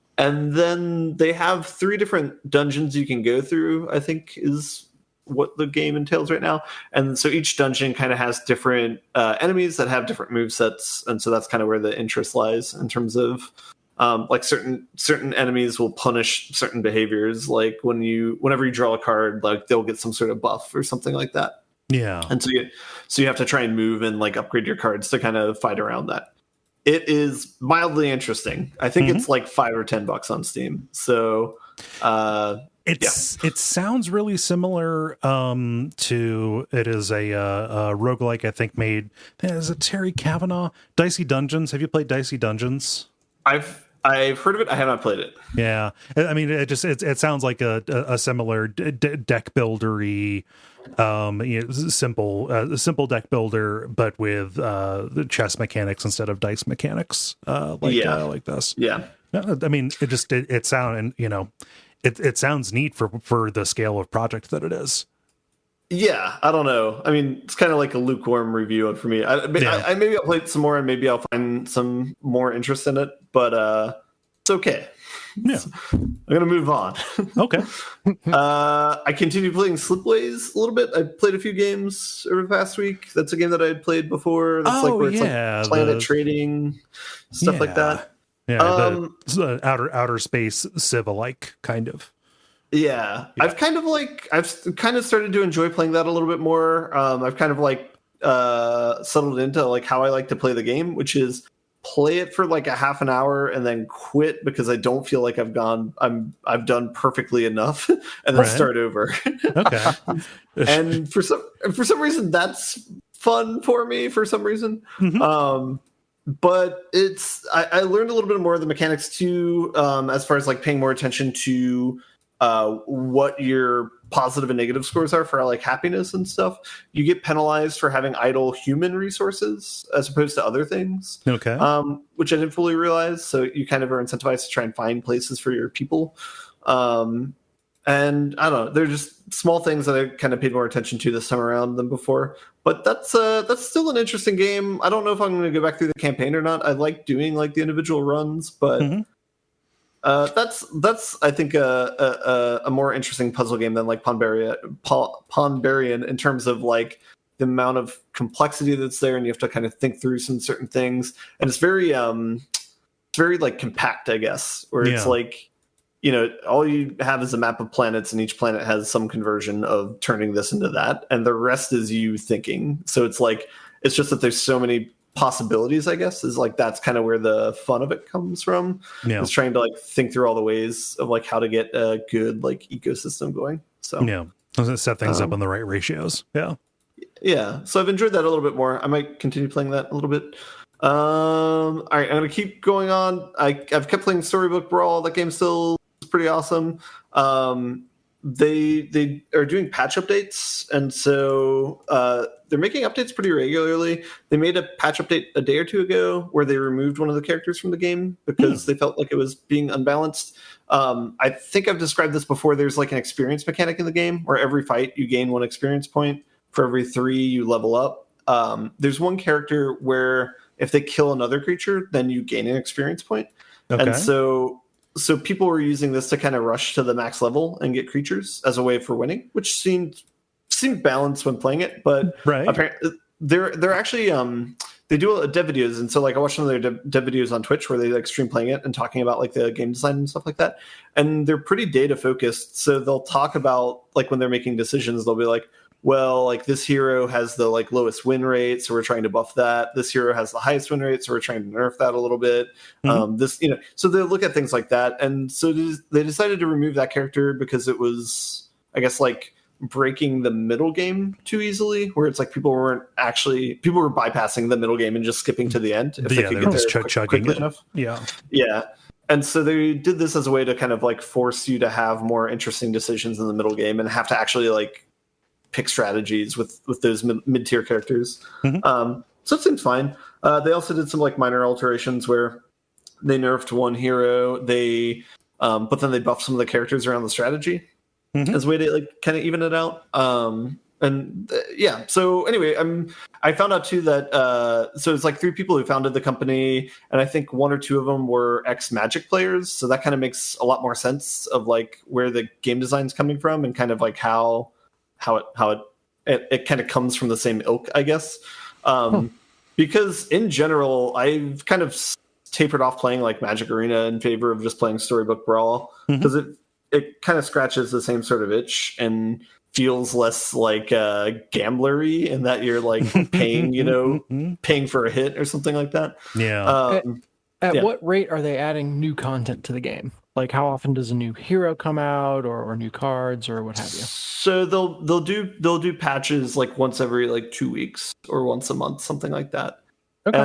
then they have 3 different dungeons you can go through, I think is what the game entails right now. And so each dungeon kind of has different enemies that have different movesets. And so that's kind of where the interest lies in terms of like certain enemies will punish certain behaviors. Like whenever you draw a card, like they'll get some sort of buff or something like that. Yeah. And so you have to try and move and like upgrade your cards to kind of fight around that. It is mildly interesting. I think it's like $5 or $10 on Steam. So it sounds really similar to it is a roguelike, I think made. Is it Terry Kavanagh? Dicey Dungeons. Have you played Dicey Dungeons? I've heard of it. I have not played it. Yeah, I mean, it sounds like a similar deck buildery, simple deck builder, but with the chess mechanics instead of dice mechanics. Like this. Yeah, I mean, it sounds neat for the scale of project that it is. Yeah, I don't know. I mean, it's kind of like a lukewarm review for me. Maybe I'll play it some more and maybe I'll find some more interest in it, but it's okay. Yeah. I'm going to move on. Okay. I continued playing Slipways a little bit. I played a few games over the past week. That's a game that I had played before. That's it's like planet trading, stuff like that. Yeah, the outer space Civ-alike kind of. Yeah, I've kind of started to enjoy playing that a little bit more. I've kind of like settled into like how I like to play the game, which is play it for like a half an hour and then quit because I don't feel like I've done perfectly enough, and then start over. Okay. And for some reason that's fun for me for some reason. But I learned a little bit more of the mechanics too, as far as like paying more attention to what your positive and negative scores are for like happiness and stuff. You get penalized for having idle human resources as opposed to other things. Okay. Which I didn't fully realize. So you kind of are incentivized to try and find places for your people. And I don't know, they're just small things that I kind of paid more attention to this time around than before. But that's still an interesting game. I don't know if I'm going to go back through the campaign or not. I like doing like the individual runs, but that's I think a more interesting puzzle game than like Pawnbarian in terms of like the amount of complexity that's there, and you have to kind of think through some certain things, and it's very like compact, I guess, where it's like, you know, all you have is a map of planets, and each planet has some conversion of turning this into that, and the rest is you thinking. So it's like, it's just that there's so many possibilities, I guess, is like, that's kind of where the fun of it comes from. Is trying to like think through all the ways of like how to get a good like ecosystem going. So set things up on the right ratios. So I've enjoyed that a little bit more. I might continue playing that a little bit. All right, I'm gonna keep going on. I've kept playing Storybook Brawl. That game still is pretty awesome. They are doing patch updates, and so they're making updates pretty regularly. They made a patch update a day or two ago where they removed one of the characters from the game because they felt like it was being unbalanced. I think I've described this before. There's like an experience mechanic in the game where every fight you gain 1 experience point. For every 3 you level up. There's one character where if they kill another creature, then you gain an experience point. And so people were using this to kind of rush to the max level and get creatures as a way for winning, which seemed balanced when playing it. But apparently they're actually they do dev videos, and so like I watched some of their dev videos on Twitch where they like stream playing it and talking about like the game design and stuff like that. And they're pretty data focused, so they'll talk about like when they're making decisions, they'll be like, well, like this hero has the like lowest win rate, so we're trying to buff that. This hero has the highest win rate, so we're trying to nerf that a little bit. This, you know, so they look at things like that, and so they decided to remove that character because it was, I guess, like breaking the middle game too easily, where it's like people were bypassing the middle game and just skipping to the end if they could get there quickly enough. Yeah. And so they did this as a way to kind of like force you to have more interesting decisions in the middle game and have to actually like pick strategies with those mid-tier characters. So it seems fine. They also did some like minor alterations where they nerfed one hero, but then they buffed some of the characters around the strategy as a way to like kind of even it out. So anyway, I found out too that so it's like 3 people who founded the company, and I think 1 or 2 of them were ex-Magic players, so that kind of makes a lot more sense of like where the game design's coming from and kind of like how it kind of comes from the same ilk, I guess. Because in general, I've kind of tapered off playing like Magic Arena in favor of just playing Storybook Brawl, because it kind of scratches the same sort of itch and feels less like gamblery, in that you're like paying for a hit or something like that. At what rate are they adding new content to the game? Like, how often does a new hero come out, or new cards, or what have you? So they'll do patches like once every like 2 weeks or once a month, something like that. Okay.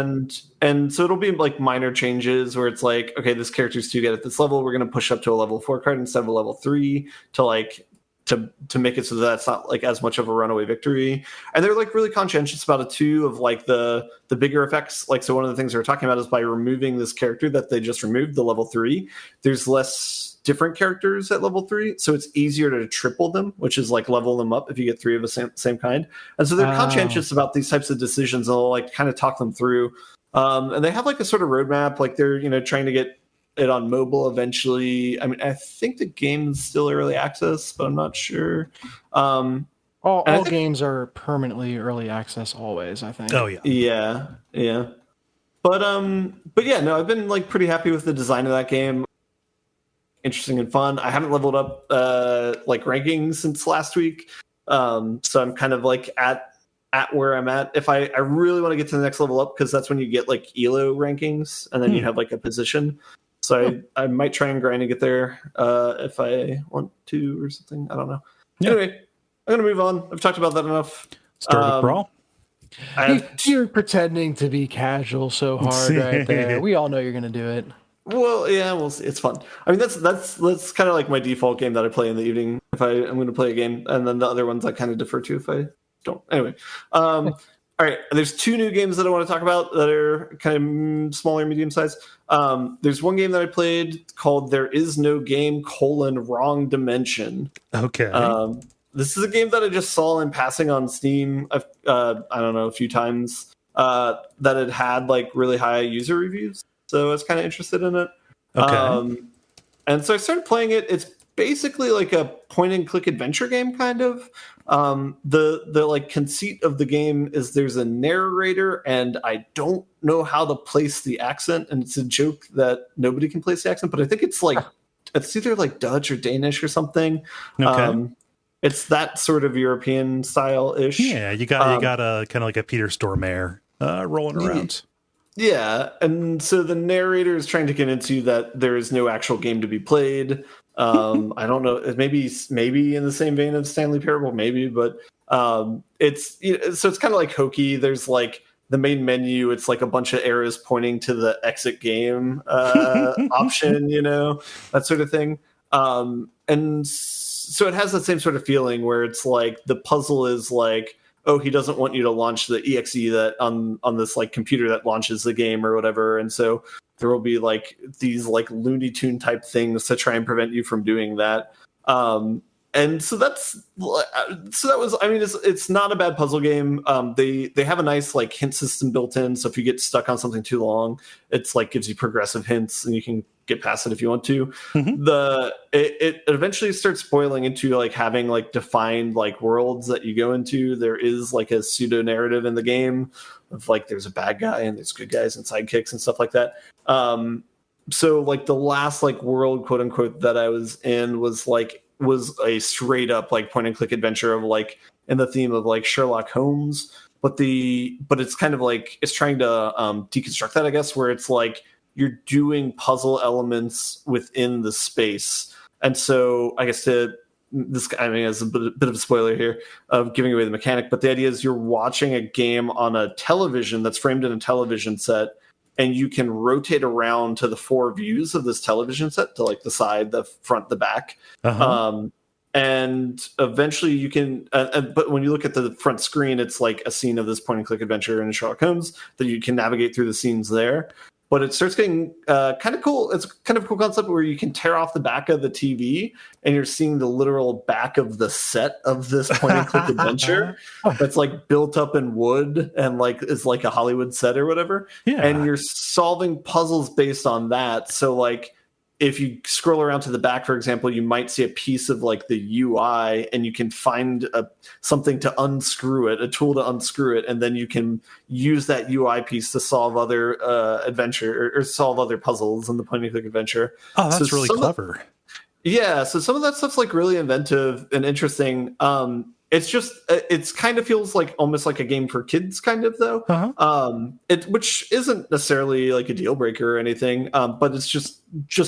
And so it'll be like minor changes where it's like, okay, this character's too good at this level, we're going to push up to a level 4 card instead of a level 3 to like to make it so that it's not like as much of a runaway victory. And they're like really conscientious about it too, of like the bigger effects. Like, so one of the things they're talking about is by removing this character that they just removed, the level 3, there's less different characters at level 3, so it's easier to triple them, which is like level them up if you get 3 of the same kind. And so they're conscientious about these types of decisions, and they'll like kind of talk them through. And they have like a sort of roadmap, like they're trying to get it on mobile eventually. I mean, I think the game's still early access, but I'm not sure. All games are permanently early access always, I think. Oh yeah. But yeah, no, I've been like pretty happy with the design of that game. Interesting and fun. I haven't leveled up like rankings since last week, so I'm kind of like at where I'm at. If I really want to get to the next level up, because that's when you get like ELO rankings, and then you have like a position. So I might try and grind and get there if I want to or something. I don't know. Anyway, I'm gonna move on. I've talked about that enough. Storybook Brawl. You're pretending to be casual so hard right there. We all know you're gonna do it. Well, yeah, we'll see. It's fun. I mean, that's kind of like my default game that I play in the evening if I'm going to play a game, and then the other ones I kind of defer to if I don't. Anyway, all right. There's 2 new games that I want to talk about that are kind of smaller, medium size. There's one game that I played called "There Is No Game: Wrong Dimension." Okay. this is a game that I just saw in passing on Steam. I don't know, a few times that it had like really high user reviews, so I was kind of interested in it. Okay. And so I started playing it. It's basically like a point and click adventure game, kind of. The like conceit of the game is there's a narrator, and I don't know how to place the accent, and it's a joke that nobody can place the accent, but I think it's like it's either like Dutch or Danish or something. Okay. It's that sort of European style ish. Yeah, you got a kind of like a Peter Stormare rolling around. Yeah, and so the narrator is trying to convince you that there is no actual game to be played. I don't know, maybe in the same vein of Stanley Parable, maybe, but it's so it's kind of like hokey. There's like the main menu, it's like a bunch of arrows pointing to the exit game option, that sort of thing. And so it has that same sort of feeling where it's like the puzzle is like, oh, he doesn't want you to launch the exe that on this like computer that launches the game or whatever, and so there will be like these like Looney Tune type things to try and prevent you from doing that. And so that was, I mean, it's not a bad puzzle game. They have a nice like hint system built in, so if you get stuck on something too long, it's like gives you progressive hints and you can get past it if you want to. Mm-hmm. It eventually starts spoiling into like having like defined like worlds that you go into. There is like a pseudo narrative in the game of like there's a bad guy and there's good guys and sidekicks and stuff like that. So like the last like world, quote unquote, that I was in was a straight up like point and click adventure of like in the theme of like Sherlock Holmes, but it's kind of like it's trying to deconstruct that, I guess, where it's like you're doing puzzle elements within the space. And so I guess as a bit of a spoiler here of giving away the mechanic, but the idea is you're watching a game on a television that's framed in a television set, and you can rotate around to the four views of this television set, to like the side, the front, the back. Uh-huh. And eventually you can, but when you look at the front screen, it's like a scene of this point and click adventure in Sherlock Holmes that you can navigate through the scenes there. But it starts getting kind of cool. It's kind of a cool concept where you can tear off the back of the TV and you're seeing the literal back of the set of this point and click adventure that's like built up in wood and like is like a Hollywood set or whatever. Yeah. And you're solving puzzles based on that. So like if you scroll around to the back, for example, you might see a piece of like the UI and you can find something to unscrew it, a tool to unscrew it. And then you can use that UI piece to solve other adventure or solve other puzzles in the point and click adventure. Oh, that's really clever. Yeah. So some of that stuff's like really inventive and interesting. It's just, it's kind of feels like almost like a game for kids kind of though. Uh-huh. Which isn't necessarily like a deal breaker or anything. But it's just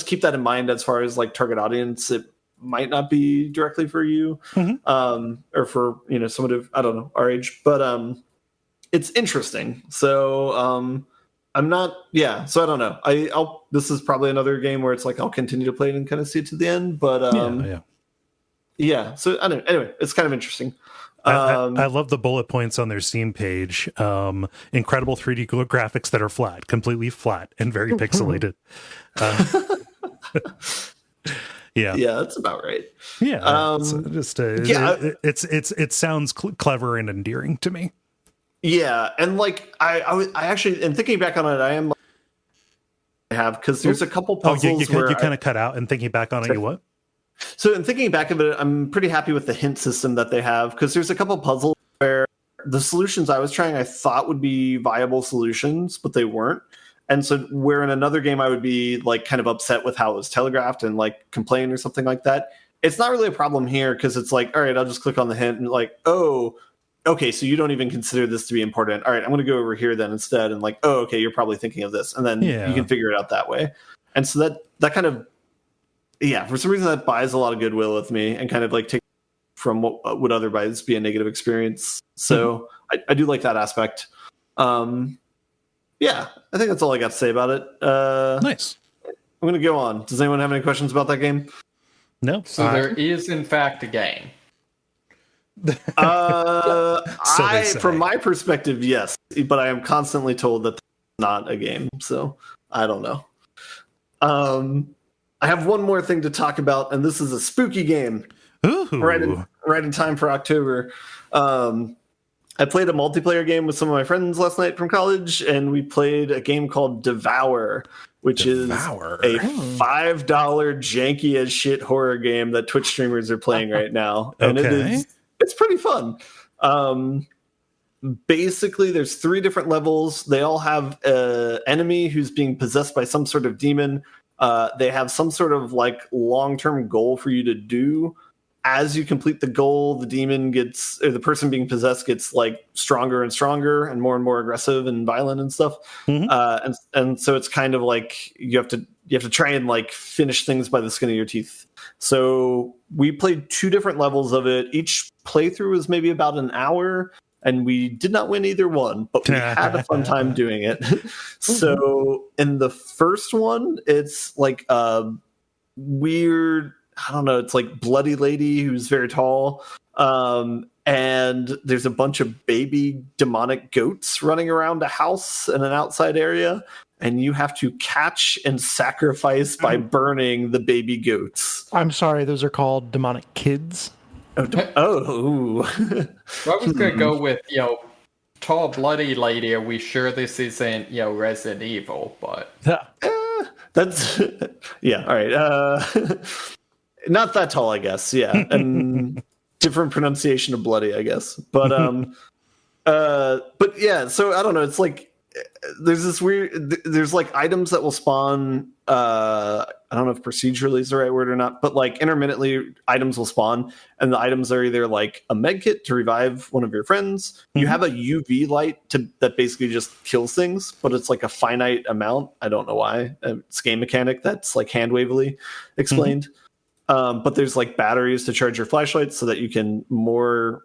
keep that in mind as far as like target audience. It might not be directly for you, or for, someone of, I don't know, our age, but, it's interesting. So, I'm not, so I don't know. This is probably another game where it's like, I'll continue to play it and kind of see it to the end, but, yeah, so I don't know. Anyway, it's kind of interesting. I love the bullet points on their Steam page. Incredible 3D graphics that are flat, completely flat, and very pixelated. Yeah, that's about right. Yeah, it sounds clever and endearing to me. Yeah, and like I actually, and thinking back on it, I am. I have because there's a couple puzzles where you kind of cut out, and thinking back on it, you what? So in thinking back of it, I'm pretty happy with the hint system that they have, because there's a couple puzzles where the solutions I was trying I thought would be viable solutions, but they weren't. And so where in another game I would be like kind of upset with how it was telegraphed and like complain or something like that. It's not really a problem here because it's like, all right, I'll just click on the hint and like, oh, okay, so you don't even consider this to be important. All right, I'm going to go over here then instead. And like, oh, okay, you're probably thinking of this. And then you can figure it out that way. And so that kind of, for some reason that buys a lot of goodwill with me and kind of like take from what would otherwise be a negative experience. So I do like that aspect. I think that's all I got to say about it. Nice. I'm going to go on. Does anyone have any questions about that game? No. So there is in fact a game. From my perspective, yes, but I am constantly told that it's not a game. So I don't know. I have one more thing to talk about, and this is a spooky game. Ooh. Right in time for October. I played a multiplayer game with some of my friends last night from college, and we played a game called Devour, which is a $5 janky as shit horror game that Twitch streamers are playing right now. And it's pretty fun. Basically, there's 3 different levels. They all have an enemy who's being possessed by some sort of demon. They have some sort of like long-term goal for you to do. As you complete the goal, the demon gets, or the person being possessed gets like stronger and stronger and more aggressive and violent and stuff. And so it's kind of like you have to try and like finish things by the skin of your teeth. So we played 2 different levels of it. Each playthrough was maybe about an hour, and we did not win either one, but we had a fun time doing it. So in the first one, it's like a weird, I don't know, it's like bloody lady who's very tall. And there's a bunch of baby demonic goats running around a house in an outside area. And you have to catch and sacrifice by burning the baby goats. I'm sorry, those are called demonic kids. Oh. I was going to go with, tall bloody lady. Are we sure this isn't, Resident Evil? But that's, yeah, all right. Not that tall, I guess. Yeah, and different pronunciation of bloody, I guess. But yeah. So I don't know. It's like there's this weird. There's like items that will spawn. I don't know if procedurally is the right word or not, but like intermittently, items will spawn, and the items are either like a med kit to revive one of your friends. You have a UV light that basically just kills things, but it's like a finite amount. I don't know why. It's a game mechanic that's like hand wavily explained. But there's like batteries to charge your flashlights so that you can more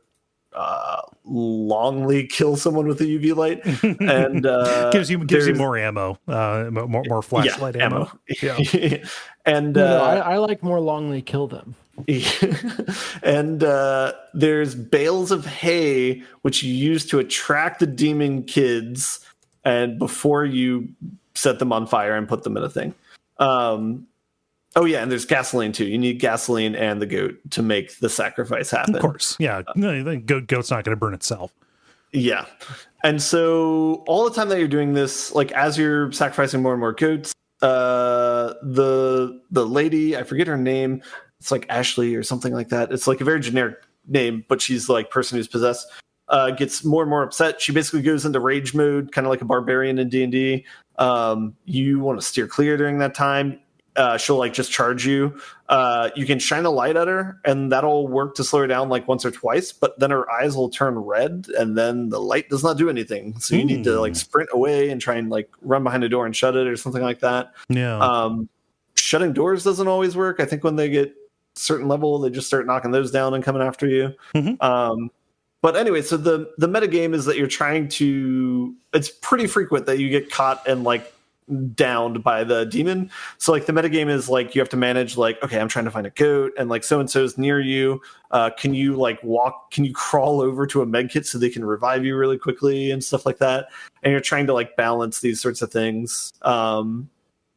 longly kill someone with a UV light, and gives you more ammo, more flashlight ammo. Yeah. And I like more longly kill them. And there's bales of hay which you use to attract the demon kids, and before you set them on fire and put them in a thing. Oh, yeah, and there's gasoline, too. You need gasoline and the goat to make the sacrifice happen. Of course, yeah. The goat's not going to burn itself. Yeah. And so all the time that you're doing this, like as you're sacrificing more and more goats, the lady, I forget her name, it's like Ashley or something like that. It's like a very generic name, but she's like person who's possessed, gets more and more upset. She basically goes into rage mode, kind of like a barbarian in D&D. You want to steer clear during that time. She'll like just charge you. You can shine a light at her, and that'll work to slow her down like once or twice, but then her eyes will turn red, and then the light does not do anything. So you need to like sprint away and try and like run behind a door and shut it or something like that. Yeah. Shutting doors doesn't always work. I think when they get a certain level, they just start knocking those down and coming after you. But anyway, so the meta game is that you're trying to, it's pretty frequent that you get caught and like downed by the demon. So like the metagame is like you have to manage like, okay, I'm trying to find a goat, and like so and so's near you. Can you like can you crawl over to a med kit so they can revive you really quickly and stuff like that? And you're trying to like balance these sorts of things.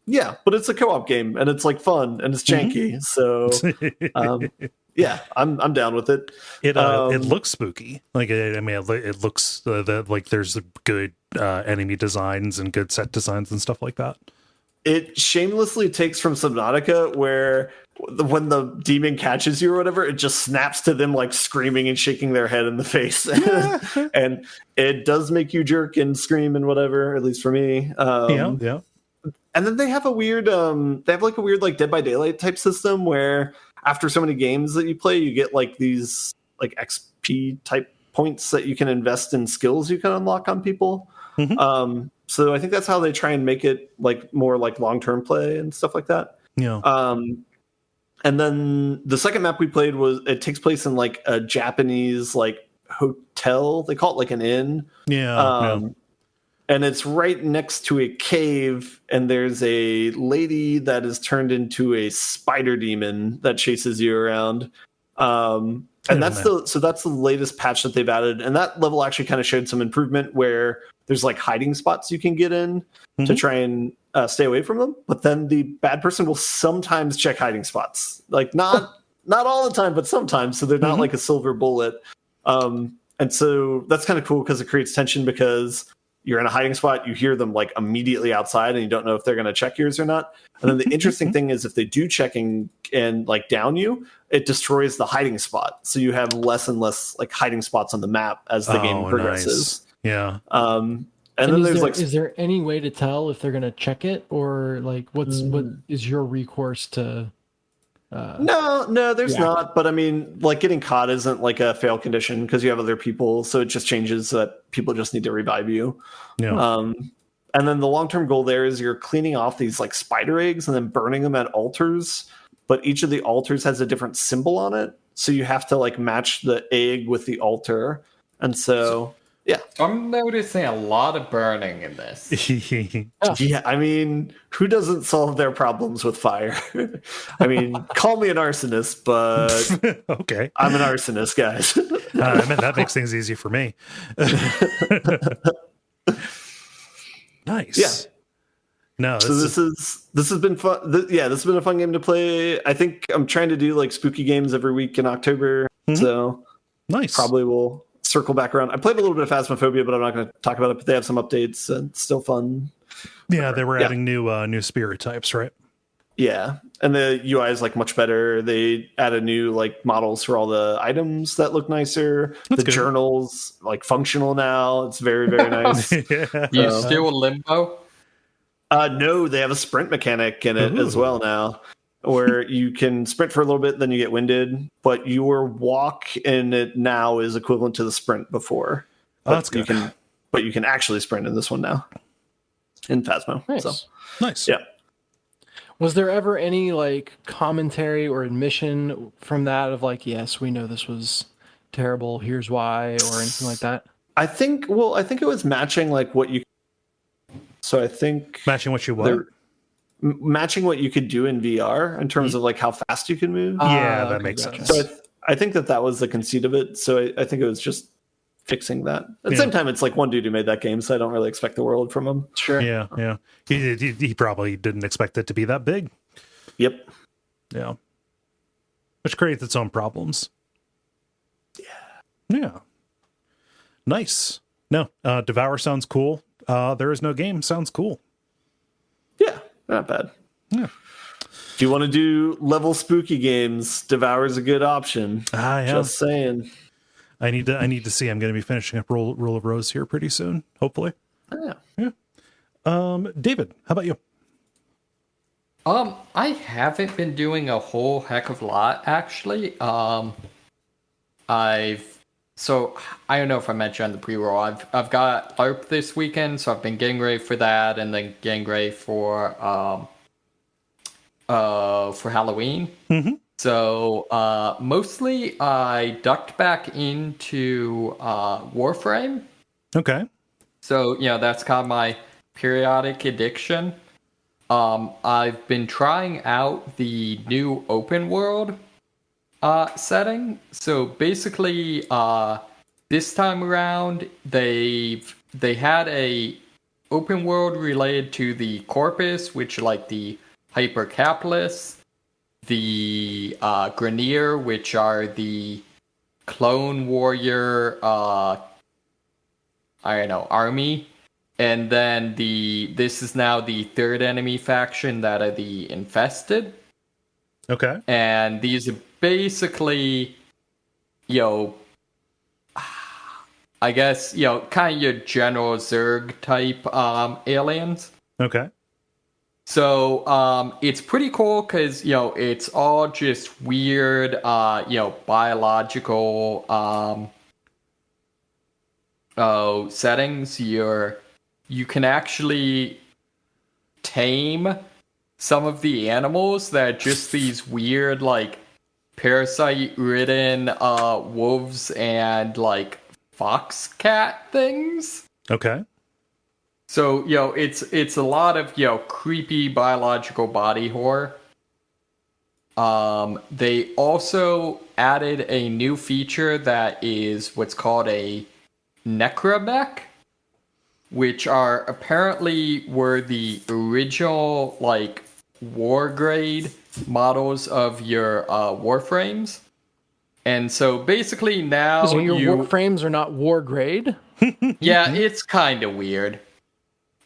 Yeah, but it's a co-op game and it's like fun and it's janky. So yeah, I'm down with it. It looks spooky. Like it looks like there's good enemy designs and good set designs and stuff like that. It shamelessly takes from Subnautica, where when the demon catches you or whatever, it just snaps to them like screaming and shaking their head in the face. And it does make you jerk and scream and whatever, at least for me. Yeah. And then they have a weird like Dead by Daylight type system where after so many games that you play, you get like these like XP type points that you can invest in skills you can unlock on people. So I think that's how they try and make it like more like long-term play and stuff like that. Yeah. And then the second map we played it takes place in like a Japanese like hotel. They call it like an inn. Yeah. And it's right next to a cave, and there's a lady that is turned into a spider demon that chases you around. And that's the latest patch that they've added. And that level actually kind of showed some improvement where there's like hiding spots you can get in to try and stay away from them. But then the bad person will sometimes check hiding spots, like not not all the time, but sometimes. So they're not like a silver bullet. And so that's kind of cool because it creates tension because you're in a hiding spot, you hear them like immediately outside, and you don't know if they're going to check yours or not. And then the interesting thing is if they do check and like down you, it destroys the hiding spot. So you have less and less like hiding spots on the map as the game progresses. Nice. Yeah. And then is there any way to tell if they're going to check it, or like what is your recourse to? No, there's not. But I mean, like getting caught isn't like a fail condition because you have other people. So it just changes that people just need to revive you. Yeah. And then the long-term goal there is you're cleaning off these like spider eggs and then burning them at altars. But each of the altars has a different symbol on it. So you have to like match the egg with the altar. And so yeah. I'm noticing a lot of burning in this. Yeah, I mean, who doesn't solve their problems with fire? I mean, call me an arsonist, but okay, I'm an arsonist, guys. I mean, that makes things easy for me. Nice. Yeah. No, so this has been fun. This has been a fun game to play. I think I'm trying to do like spooky games every week in October. So nice. Probably will circle back around. I played a little bit of Phasmophobia, but I'm not going to talk about it. But they have some updates and it's still fun. Yeah, they were adding new spirit types, right? Yeah, and the UI is like much better. They added new like models for all the items that look nicer. That's the good. Journals like functional now. It's very very nice. You still limbo? No, they have a sprint mechanic in it as well now, where you can sprint for a little bit, then you get winded. But your walk in it now is equivalent to the sprint before. Oh, that's good. You can actually sprint in this one now in Phasmo. Nice. So nice. Yeah. Was there ever any like commentary or admission from that of like, yes, we know this was terrible, here's why, or anything like that? I think it was matching like what you. So I think matching what you want. Matching what you could do in VR in terms of like how fast you can move. Yeah, that makes sense. So I think that was the conceit of it. So I think it was just fixing that. At the same time, it's like one dude who made that game, so I don't really expect the world from him. Sure. Yeah. He probably didn't expect it to be that big. Yep. Yeah. Which creates its own problems. Yeah. Nice. No, Devour sounds cool. There is no game sounds cool. Yeah, not bad. Yeah. If you want to do level spooky games, Devour is a good option. Yeah. Just saying. I need to see. I'm going to be finishing up Rule of Rose here pretty soon, hopefully. Yeah. David, how about you? I haven't been doing a whole heck of a lot actually. I don't know if I mentioned on the pre-roll. I've got LARP this weekend, so I've been getting ready for that, and then getting ready for Halloween. Mm-hmm. So mostly I ducked back into Warframe. Okay. So that's kind of my periodic addiction. I've been trying out the new open world setting. So basically, this time around, they had a open world related to the Corpus, which are like the hyper-capitalists, the Grenier, which are the clone warrior, army, and then this is now the third enemy faction that are the Infested. Okay. And these are basically, I guess, kind of your general Zerg type aliens. Okay. So it's pretty cool because, it's all just weird, biological settings. You can actually tame some of the animals that are just these weird, like, parasite-ridden wolves and, like, fox cat things. Okay. So, it's a lot of, creepy biological body horror. They also added a new feature that is what's called a necromech, which are apparently were the original, like, war grade models of your Warframes. And so basically now So your Warframes are not war grade? Yeah, it's kind of weird.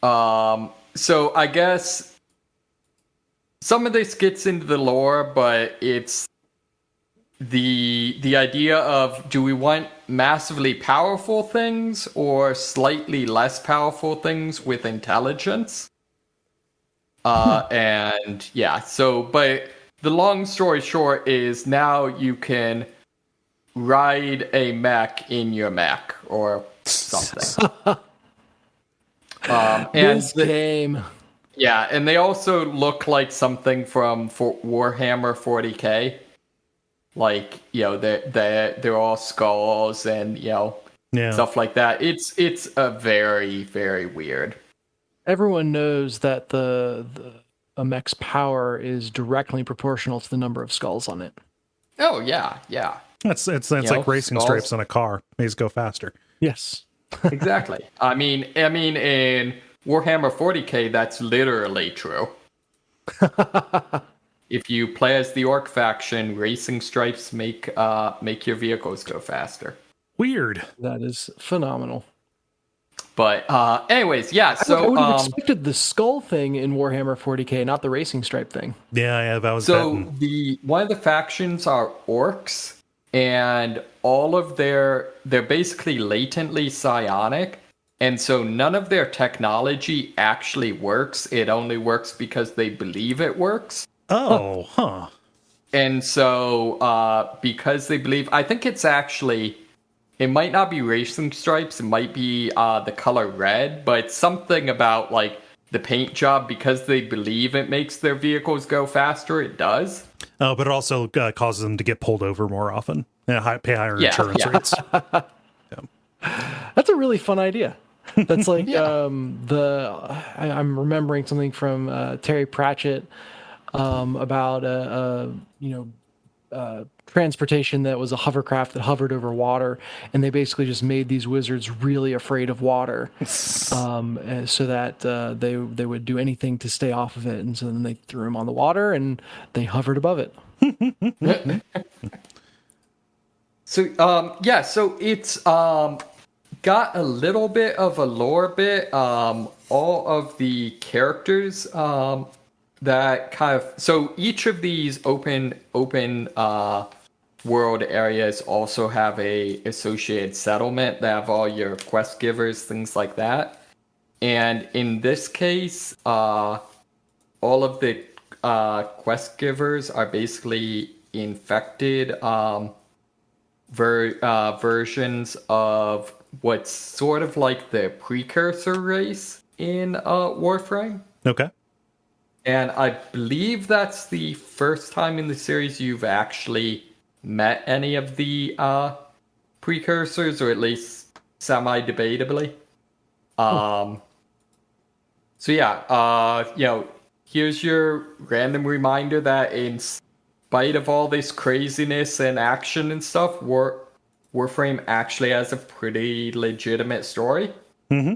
So I guess some of this gets into the lore, but it's the idea of, do we want massively powerful things or slightly less powerful things with intelligence? And yeah, so, but the long story short is now you can ride a mech in your mech or something. And this game. Yeah, and they also look like something from Warhammer 40k. Like, you know, they're all skulls and, you know, stuff like that. It's a very, very weird. Everyone knows that a mech's power is directly proportional to the number of skulls on it. Oh yeah, yeah. It's like racing stripes on a car. These go faster. Yes. Exactly. I mean, in Warhammer 40k, that's literally true. If you play as the Orc faction, racing stripes make your vehicles go faster. Weird. That is phenomenal. But anyways, yeah. So I would have expected the skull thing in Warhammer 40k, not the racing stripe thing. Yeah, that was so. betting. One of the factions are orcs, and all of they're basically latently psionic, and so none of their technology actually works. It only works because they believe it works. Oh, huh. And so because they believe, I think it's actually. It might not be racing stripes. It might be the color red, but something about like the paint job, because they believe it makes their vehicles go faster. It does. Oh, but it also causes them to get pulled over more often. Pay higher insurance rates. That's a really fun idea. That's like I'm remembering something from Terry Pratchett about transportation that was a hovercraft that hovered over water, and they basically just made these wizards really afraid of water, so that they would do anything to stay off of it, and so then they threw them on the water and they hovered above it. So it's got a little bit of a lore bit. All of the characters that kind of, so each of these open world areas also have a associated settlement that have all your quest givers, things like that. And in this case, all of the quest givers are basically infected versions of what's sort of like the precursor race in Warframe. Okay. And I believe that's the first time in the series you've actually met any of the precursors, or at least semi-debatably. So yeah, here's your random reminder that in spite of all this craziness and action and stuff, Warframe actually has a pretty legitimate story. Mm-hmm.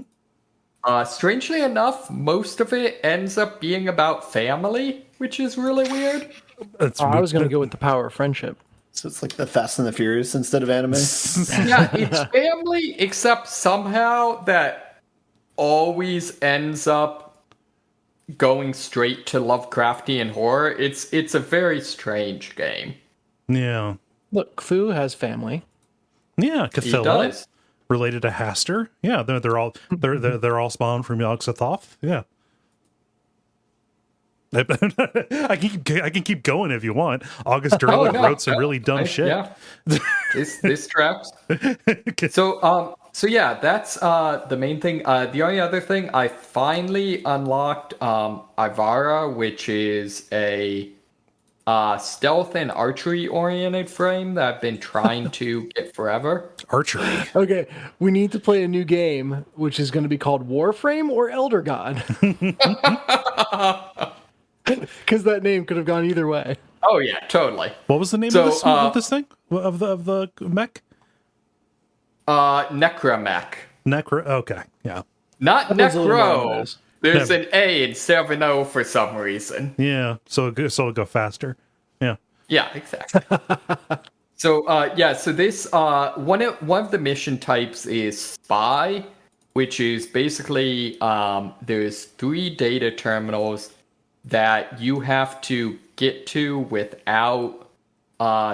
Strangely enough, most of it ends up being about family, which is really weird. I was going to go with the power of friendship. So it's like the Fast and the Furious instead of anime. Yeah, it's family, except somehow that always ends up going straight to Lovecraftian horror. It's a very strange game. Yeah. Look, Cthulhu has family. Yeah, Cthulhu. He does. Related to Haster. Yeah, they're all spawned from Yog-Sothoth. Yeah. I can keep going if you want. August Derleth wrote some really dumb shit. Yeah. This tracks. So yeah, that's the main thing. The only other thing, I finally unlocked Ivara, which is a stealth and archery oriented frame that I've been trying to get forever. Archery. Okay, we need to play a new game, which is going to be called Warframe or Elder God. Because that name could have gone either way. Oh yeah, totally. What was the name of this thing? Of the mech? Necramech. Okay, yeah. Not Necro. There's an A instead of an O for some reason. Yeah, so it'll go faster. Yeah. Yeah, exactly. So this one of the mission types is spy, which is basically there's 3 data terminals that you have to get to without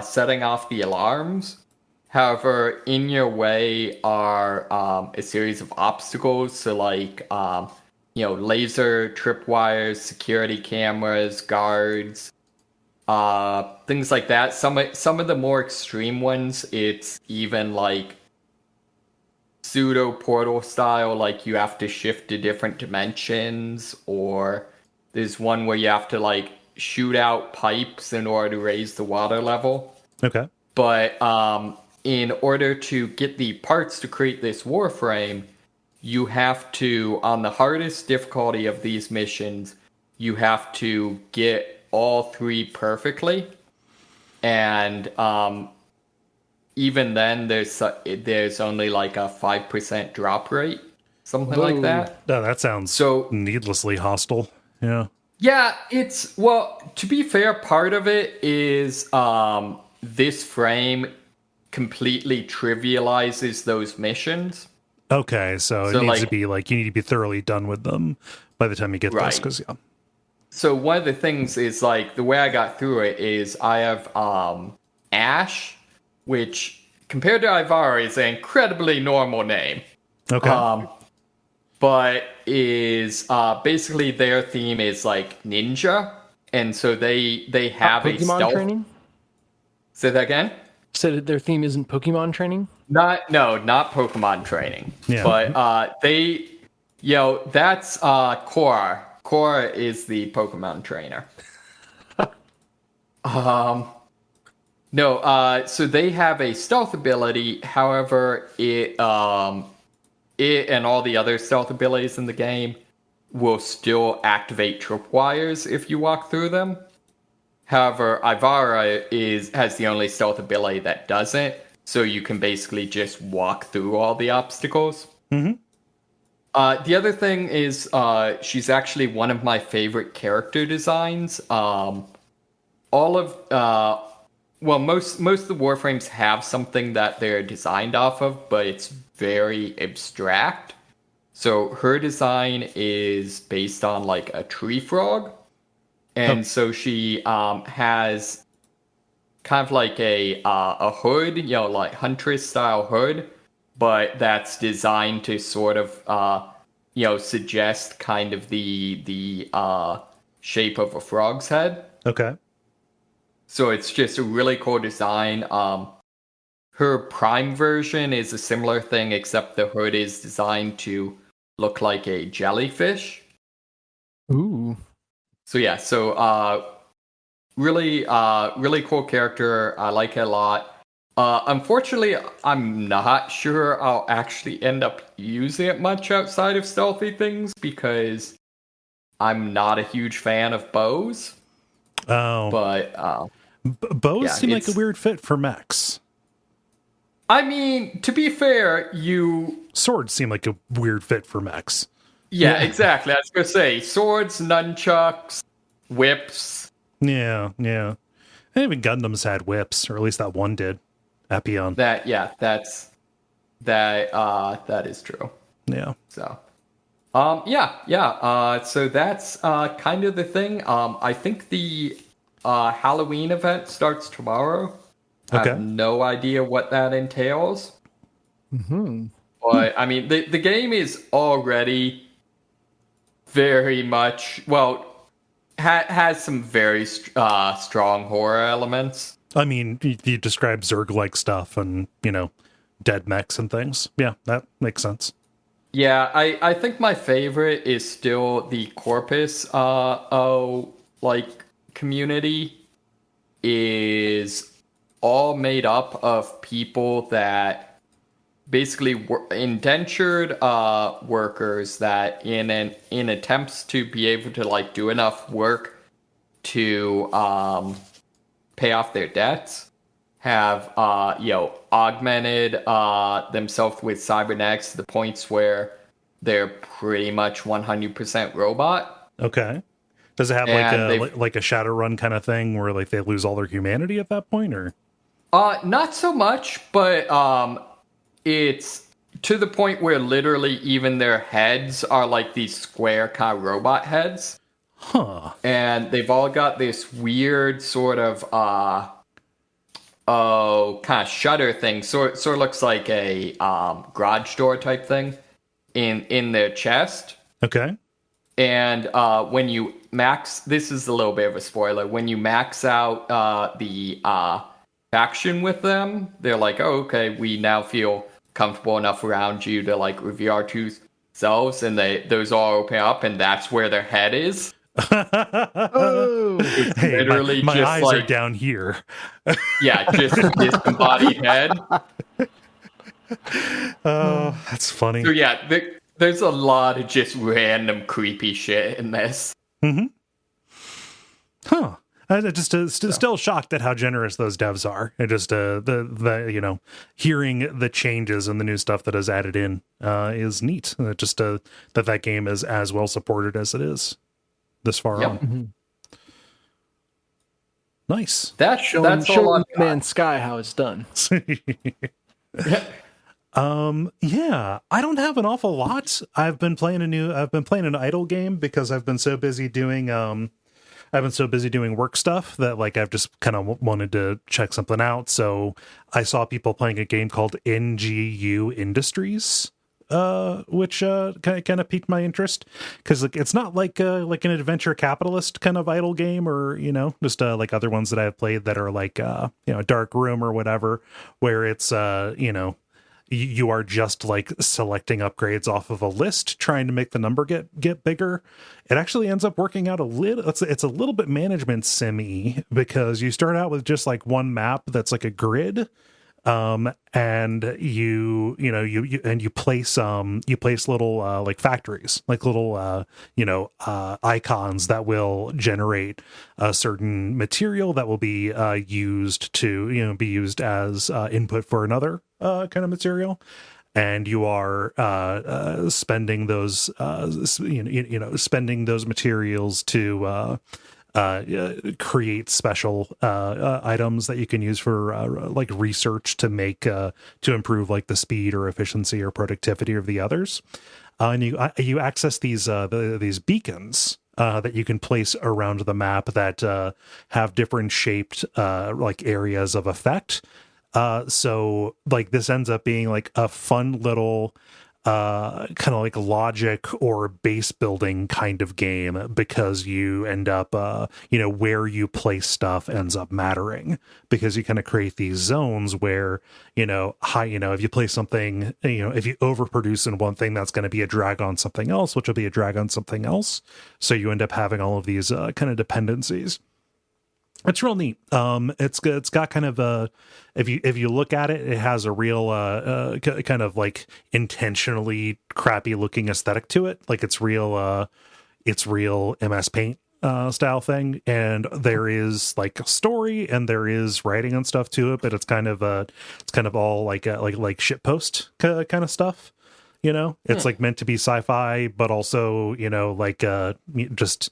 setting off the alarms. However, in your way are a series of obstacles, so like laser tripwires, security cameras, guards, things like that. Some of the more extreme ones, it's even like pseudo portal style, like you have to shift to different dimensions, or there's one where you have to like shoot out pipes in order to raise the water level. Okay. But in order to get the parts to create this Warframe, you have to, on the hardest difficulty of these missions, you have to get all 3 perfectly. And even then, there's only like a 5% drop rate, something like that. No, that sounds so needlessly hostile. Yeah. Yeah, to be fair, part of it is this frame completely trivializes those missions. Okay, so it needs to be like, you need to be thoroughly done with them by the time you get this, because So one of the things is like, the way I got through it is I have Ash, which compared to Ivar is an incredibly normal name. Okay. But is basically their theme is like ninja, and so they have Pokemon a stealth training. Say that again. So their theme isn't Pokemon training. Not Pokemon training. Yeah. But that's Korra. Korra is the Pokemon trainer. So they have a stealth ability. However, it and all the other stealth abilities in the game will still activate tripwires if you walk through them. However, Ivara has the only stealth ability that doesn't, so you can basically just walk through all the obstacles. Mm-hmm. The other thing is she's actually one of my favorite character designs. Most of the Warframes have something that they're designed off of, but it's very abstract. So her design is based on like a tree frog. And so she has kind of like a hood, like Huntress style hood, but that's designed to sort of suggest kind of the shape of a frog's head. Okay. So it's just a really cool design. Her Prime version is a similar thing, except the hood is designed to look like a jellyfish. Ooh. So yeah, really cool character. I like it a lot. Unfortunately, I'm not sure I'll actually end up using it much outside of stealthy things because I'm not a huge fan of bows. Oh. But bows seem like a weird fit for mechs. I mean, to be fair, swords seem like a weird fit for mechs. Yeah, exactly. I was gonna say swords, nunchucks, whips. Yeah. And even Gundams had whips, or at least that one did. Appion. That is true. Yeah. So, so that's kind of the thing. I think the Halloween event starts tomorrow. Okay. I have no idea what that entails. Mm-hmm. But I mean, the game is already very much has some very strong horror elements. I mean, you describe Zerg-like stuff and, dead mechs and things. Yeah, that makes sense. Yeah, I think my favorite is still the Corpus community is all made up of people that basically were indentured workers that in attempts to be able to do enough work to pay off their debts have augmented themselves with cybernetics to the points where they're pretty much 100% robot. Okay. Does it have like a Shadowrun kind of thing where like they lose all their humanity at that point, or? Not so much, but it's to the point where literally even their heads are like these square kind of robot heads. Huh. And they've all got this weird sort of kind of shutter thing. Sort of looks like a garage door type thing in their chest. Okay. And when you max, this is a little bit of a spoiler. When you max out the faction with them, they're like, "Oh, okay, we now feel comfortable enough around you to like reveal our true selves," and those all open up, and that's where their head is. Oh, hey, literally my just eyes like, are down here. Yeah, just a disembodied head. Oh, that's funny. So yeah, there's a lot of just random creepy shit in this. Mm-hmm. Huh. I'm just still shocked at how generous those devs are. And just the hearing the changes and the new stuff that is added in is neat. Just that game is as well supported as it is this far on. Mm-hmm. Nice. That's showing Man Sky how it's done. Yeah, I don't have an awful lot. I've been playing an idle game because I've been so busy doing work stuff that like I've just kind of wanted to check something out. So I saw people playing a game called NGU Industries, which kind of piqued my interest because like it's not like an adventure capitalist kind of idle game, or just like other ones that I've played that are like Dark Room or whatever, where it's you are just like selecting upgrades off of a list, trying to make the number get bigger. It actually ends up working out a little. It's a little bit management sim-y because you start out with just like one map that's like a grid, and you place little like factories, like little icons that will generate a certain material that will be used to be used as input for another kind of material, and you are spending those spending those materials to create special items that you can use for like research to make to improve like the speed or efficiency or productivity of the others, and you access these beacons that you can place around the map that have different shaped like areas of effect. So like this ends up being like a fun little kind of like logic or base building kind of game, because you end up where you place stuff ends up mattering, because you kind of create these zones where if you place something, if you overproduce in one thing, that's going to be a drag on something else, which will be a drag on something else, so you end up having all of these kind of dependencies. It's real neat. It's got kind of a, if you look at it, it has a real kind of like intentionally crappy looking aesthetic to it. Like it's real MS Paint style thing, and there is like a story and there is writing and stuff to it, but it's kind of all like shitpost kind of stuff. It's like meant to be sci-fi, but also just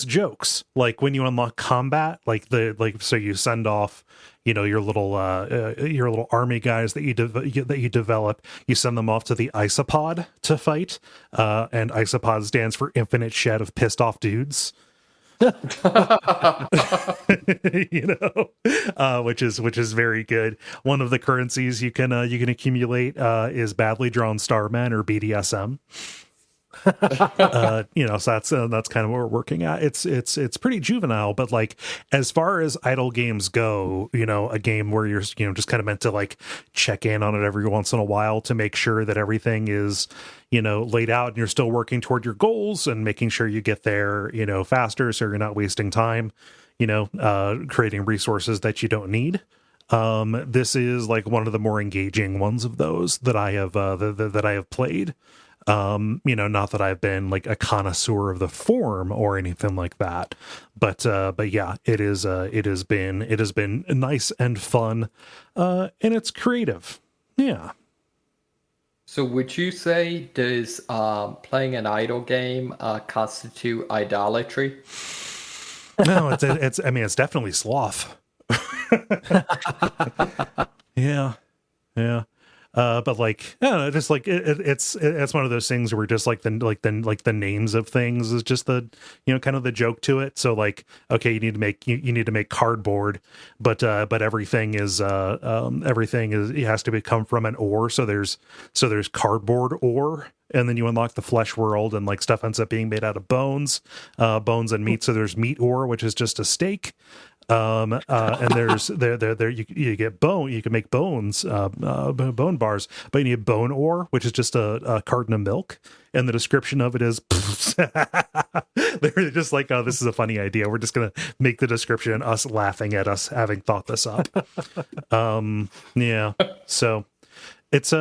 jokes. Like when you unlock combat, so you send off your little army guys that you develop, you send them off to the isopod to fight, and isopod stands for infinite shed of pissed off dudes. Which is very good. One of the currencies you can accumulate is badly drawn starmen, or BDSM. So that's kind of what we're working at. It's pretty juvenile, but like as far as idle games go, a game where you're just kind of meant to like check in on it every once in a while to make sure that everything is laid out and you're still working toward your goals and making sure you get there faster, so you're not wasting time creating resources that you don't need. This is like one of the more engaging ones of those that I have that I have played. Not that I've been like a connoisseur of the form or anything like that, but yeah, it has been nice and fun, and it's creative. Yeah. So would you say does playing an idle game constitute idolatry? No, it's I mean, it's definitely sloth. Yeah. But like, I don't know, just like it's one of those things where just like the names of things is just the, kind of the joke to it. So like, okay, you need to make cardboard, but everything is it has to come from an ore. So there's cardboard ore, and then you unlock the flesh world, and like stuff ends up being made out of bones and meat. So there's meat ore, which is just a steak. And there's you get bone, you can make bones, bone bars, but you need bone ore, which is just a carton of milk, and the description of it is they're just like, oh, this is a funny idea, we're just gonna make the description us laughing at us having thought this up. Yeah, so it's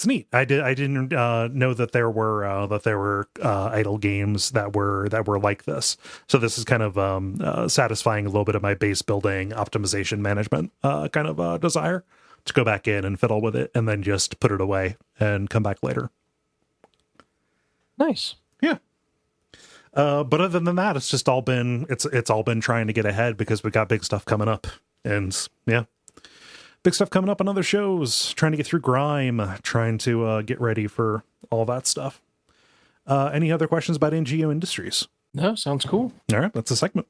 neat. I didn't know that there were idle games that were like this. So this is kind of satisfying a little bit of my base building optimization management kind of desire to go back in and fiddle with it, and then just put it away and come back later. Nice. Yeah. But other than that, it's just all been it's all been trying to get ahead because we got big stuff coming up, and yeah. Big stuff coming up on other shows, trying to get through Grime, trying to get ready for all that stuff. Any other questions about NGU Industries? No, sounds cool. All right, that's the segment.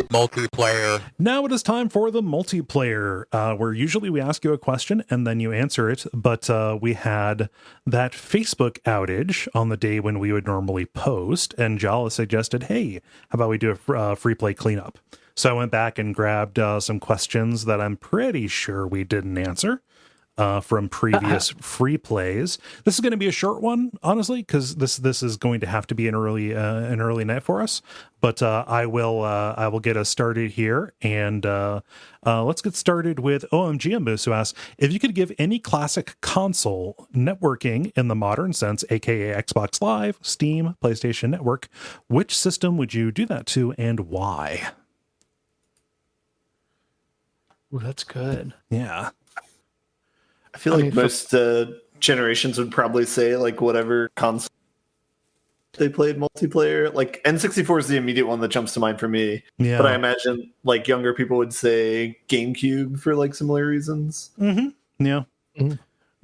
Multiplayer. Now it is time for the multiplayer, where usually we ask you a question and then you answer it, but we had that Facebook outage on the day when we would normally post, and Jala suggested, hey, how about we do a free play cleanup? So I went back and grabbed some questions that I'm pretty sure we didn't answer from previous free plays. This is going to be a short one, honestly, because this is going to have to be an early night for us. But I will get us started here, and let's get started with OMG Moose, who asks, if you could give any classic console networking in the modern sense, aka Xbox Live, Steam, PlayStation Network, which system would you do that to, and why? Ooh, that's good. Yeah. I feel like most generations would probably say like whatever console they played multiplayer. Like N64 is the immediate one that jumps to mind for me. Yeah. But I imagine like younger people would say GameCube for like similar reasons. Mm-hmm. Yeah. Mm-hmm.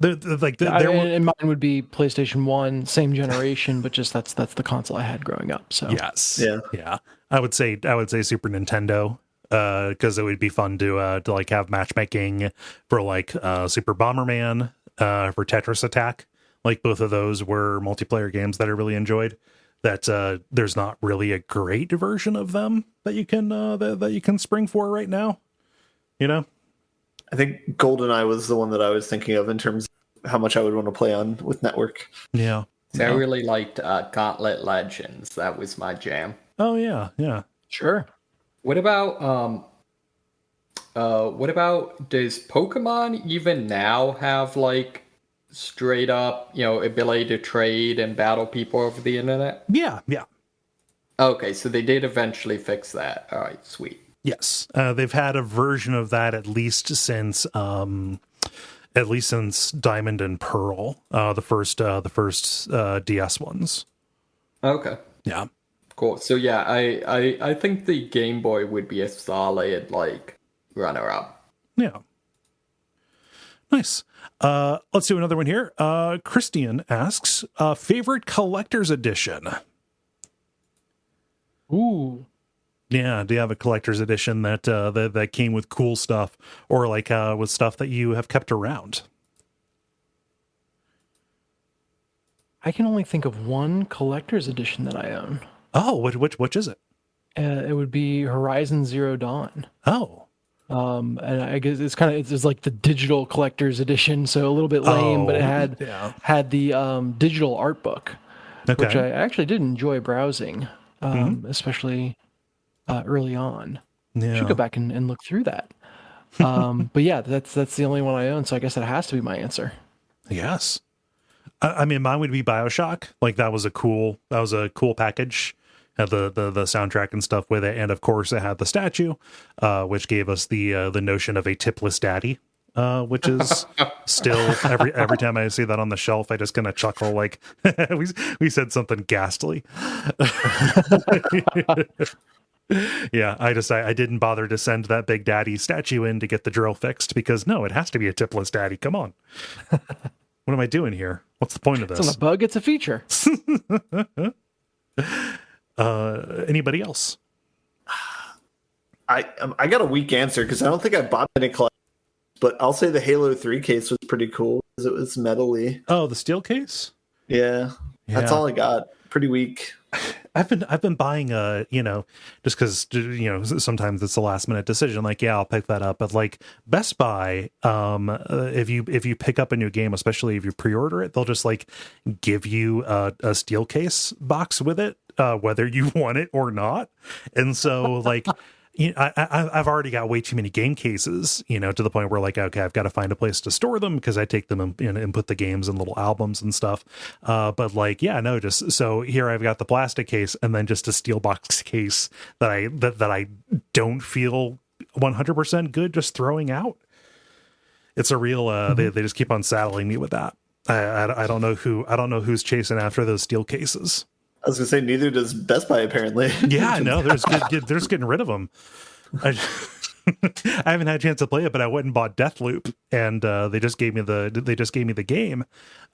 And mine would be PlayStation 1, same generation, but just that's the console I had growing up. So yes. Yeah. I would say Super Nintendo. Because it would be fun to like have matchmaking for like Super Bomberman, for Tetris Attack. Like both of those were multiplayer games that I really enjoyed. That there's not really a great version of them that you can that you can spring for right now. I think GoldenEye was the one that I was thinking of in terms of how much I would want to play on with network. Yeah. So I really liked Gauntlet Legends. That was my jam. Oh yeah. Sure. What about does Pokemon even now have like straight up, ability to trade and battle people over the internet? Yeah. Okay, so they did eventually fix that. All right, sweet. Yes. They've had a version of that at least since Diamond and Pearl, the first DS ones. Okay. Yeah. Cool. So yeah, I think the Game Boy would be a solid like runner-up. Yeah. Nice. Let's do another one here. Christian asks, favorite collector's edition? Ooh. Yeah. Do you have a collector's edition that came with cool stuff, or like with stuff that you have kept around? I can only think of one collector's edition that I own. Oh, which is it? It would be Horizon Zero Dawn. Oh. And I guess it's like the digital collector's edition, so a little bit lame, but it had the digital art book, which I actually did enjoy browsing, especially early on. Yeah. Should go back and look through that. But yeah, that's the only one I own, so I guess that has to be my answer. Yes. I mean, mine would be BioShock. Like that was a cool package. Had the soundtrack and stuff with it, and of course it had the statue, which gave us the notion of a tipless daddy, which is still every time I see that on the shelf, I just kind of chuckle like we said something ghastly. Yeah, I didn't bother to send that Big Daddy statue in to get the drill fixed because no, it has to be a tipless daddy. Come on. What am I doing here? What's the point of this? It's not a bug, it's a feature. Anybody else? I got a weak answer because I don't think I bought any collectibles, but I'll say the Halo 3 case was pretty cool because it was metally. Oh, the steel case? Yeah. That's all I got. Pretty weak. I've been buying just because sometimes it's a last minute decision. Like, yeah, I'll pick that up. But like Best Buy, if you pick up a new game, especially if you pre-order it, they'll just like give you a steel case box with it, whether you want it or not. And so like. I've already got way too many game cases, to the point where like, okay, I've got to find a place to store them because I take them and put the games in little albums and stuff. But like, yeah, no, just so here I've got the plastic case and then just a steel box case that I don't feel 100% good just throwing out. It's a real, they just keep on saddling me with that. I don't know who's chasing after those steel cases. I was gonna say neither does Best Buy apparently. Yeah, no, they're just getting rid of them. I haven't had a chance to play it, but I went and bought Deathloop, and they just gave me the game,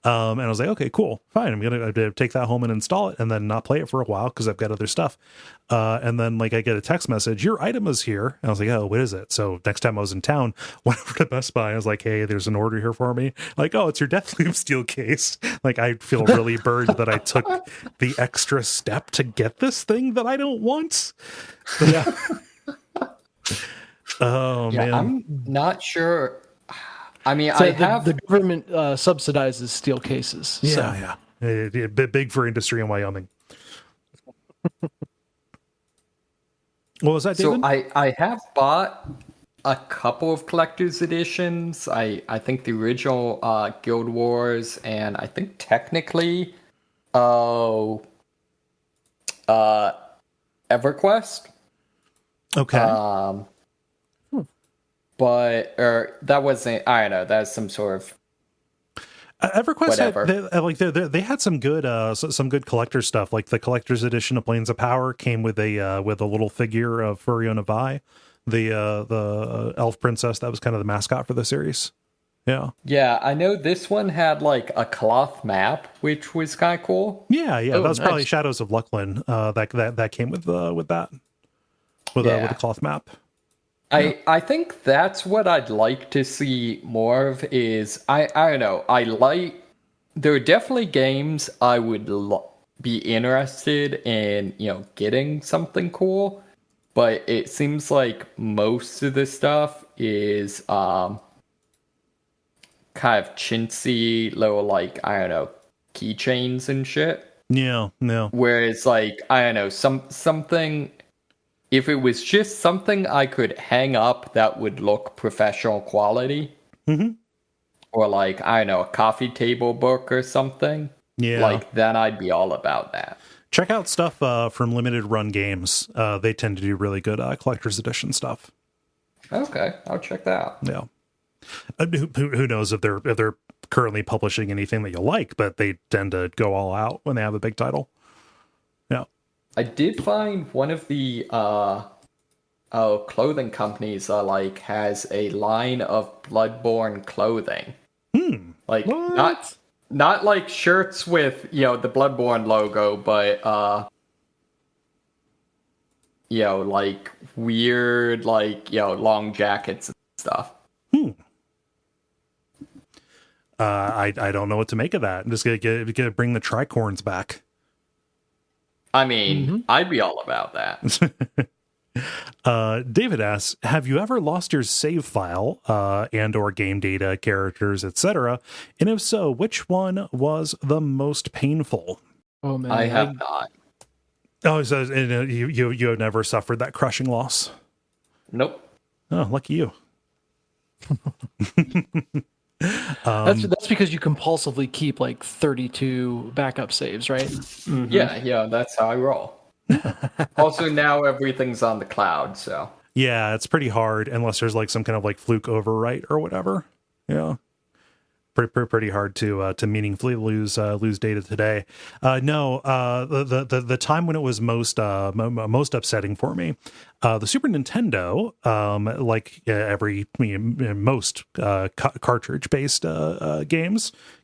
and I was like, okay, cool, fine. I'm gonna take that home and install it, and then not play it for a while because I've got other stuff. And then like I get a text message, your item is here, and I was like, oh, what is it? So next time I was in town, went over to Best Buy. I was like, hey, there's an order here for me. Like, oh, it's your Deathloop steel case. Like, I feel really burned that I took the extra step to get this thing that I don't want. Yeah. Oh yeah, man, I'm not sure. I mean, So I the, have the government subsidizes steel cases. yeah. Big for industry in Wyoming. What was that, David? So I have bought a couple of collector's editions. I think the original Guild Wars, and I think technically EverQuest. Okay. But that wasn't. I don't know. That's some sort of EverQuest whatever. they had some good collector stuff. Like the collector's edition of Planes of Power came with a little figure of Furiona Vi, the elf princess that was kind of the mascot for the series. Yeah. Yeah, I know this one had like a cloth map, which was kind of cool. Yeah. Oh, that was nice. probably Shadows of Lucklin. That came with that with a cloth map. I think that's what I'd like to see more of is, I don't know, there are definitely games I would be interested in, getting something cool, but it seems like most of the stuff is kind of chintzy, little like, I don't know, keychains and shit. Yeah, no. Whereas like, I don't know, something... If it was just something I could hang up that would look professional quality, or like, I don't know, a coffee table book or something, then I'd be all about that. Check out stuff from Limited Run Games. They tend to do really good collector's edition stuff. Okay, I'll check that out. Yeah. Who knows if they're currently publishing anything that you like, but they tend to go all out when they have a big title. Yeah. I did find one of the clothing companies has a line of Bloodborne clothing. Like what? not like shirts with the Bloodborne logo, but like weird long jackets and stuff. I don't know what to make of that. I'm just gonna bring the tricorns back. I mean, I'd be all about that. David asks, have you ever lost your save file and or game data, characters, etc.? And if so, which one was the most painful? Oh man, I have not. Oh, so you have never suffered that crushing loss? Nope. Oh, lucky you. That's because you compulsively keep like 32 backup saves, right? Yeah, that's how I roll. Also, now everything's on the cloud, so yeah, it's pretty hard unless there's like some kind of like fluke overwrite or whatever. Yeah. Pretty hard to meaningfully lose data today. The time when it was most upsetting for me, the Super Nintendo, most cartridge based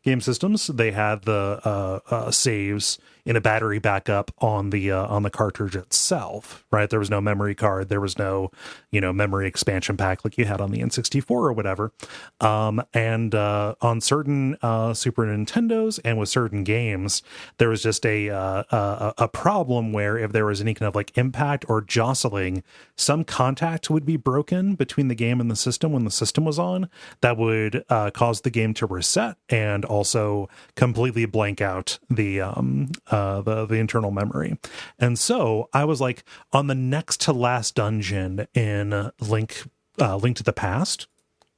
game systems, they had the saves in a battery backup on the cartridge itself, right? There was no memory card, there was no memory expansion pack like you had on the N64 or whatever, and on certain Super Nintendos and with certain games, there was just a problem where if there was any kind of like impact or jostling, some contact would be broken between the game and the system when the system was on. That would cause the game to reset and also completely blank out the internal memory. And so I was like on the next to last dungeon in Link to the Past.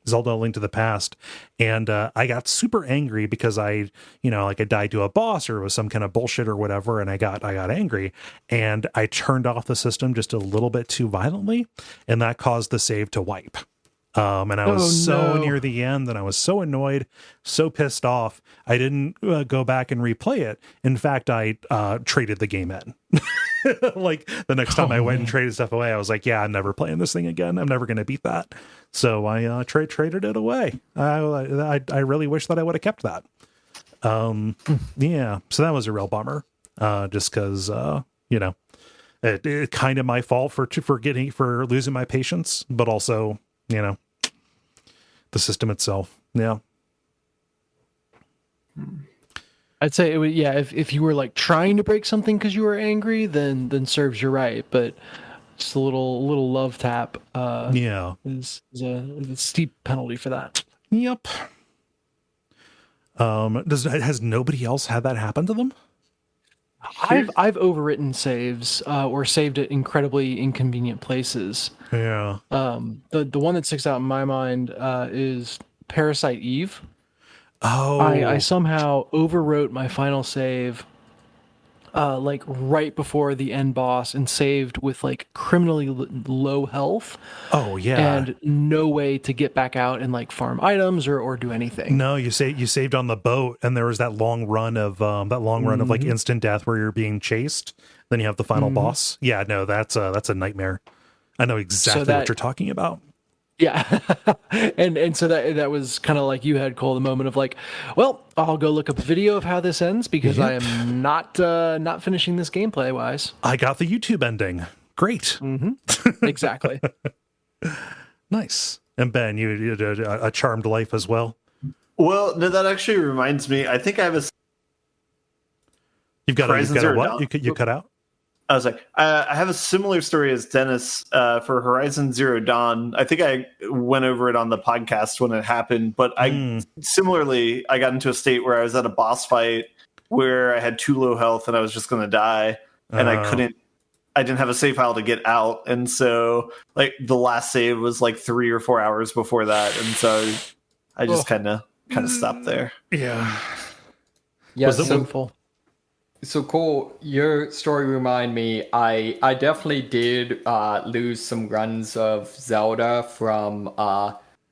Zelda Link to the Past, and I got super angry because I died to a boss or it was some kind of bullshit or whatever, and I got angry, and I turned off the system just a little bit too violently, and that caused the save to wipe. And I was near the end, and I was so annoyed, so pissed off. I didn't go back and replay it. In fact, I traded the game in. Like the next time I went and traded stuff away, I was like, yeah, I'm never playing this thing again. I'm never going to beat that. So I traded it away. I really wish that I would have kept that. Yeah. So that was a real bummer. Just because, it kind of my fault for losing my patience, but also, the system itself. Yeah. I'd say it would, yeah. If you were like trying to break something because you were angry, then serves you right. But just a little love tap, is a steep penalty for that. Yep. Has nobody else had that happen to them? I've overwritten saves or saved at incredibly inconvenient places. Yeah. The one that sticks out in my mind is Parasite Eve. Oh, I somehow overwrote my final save like right before the end boss and saved with like criminally low health. Oh yeah. And no way to get back out and like farm items or do anything. No, you saved on the boat, and there was that long run of like instant death where you're being chased. Then you have the final boss. Yeah, no, that's a nightmare. I know exactly what you're talking about. Yeah. and so that was kind of like you had, Cole, the moment of like, well, I'll go look up a video of how this ends because I am not finishing this gameplay wise. I got the YouTube ending. Great. Exactly. Nice. And Ben, you had a charmed life as well. Well, no, that actually reminds me. I think I have a. You've got a what? You cut out? I was like, I have a similar story as Dennis for Horizon Zero Dawn. I think I went over it on the podcast when it happened, but similarly, I got into a state where I was at a boss fight where I had too low health and I was just going to die, and I didn't have a save file to get out, and so like the last save was like 3 or 4 hours before that, and so I just kind of stopped there. Yeah. Yeah. Was it painful? So Cole, your story remind me, I definitely did lose some runs of Zelda from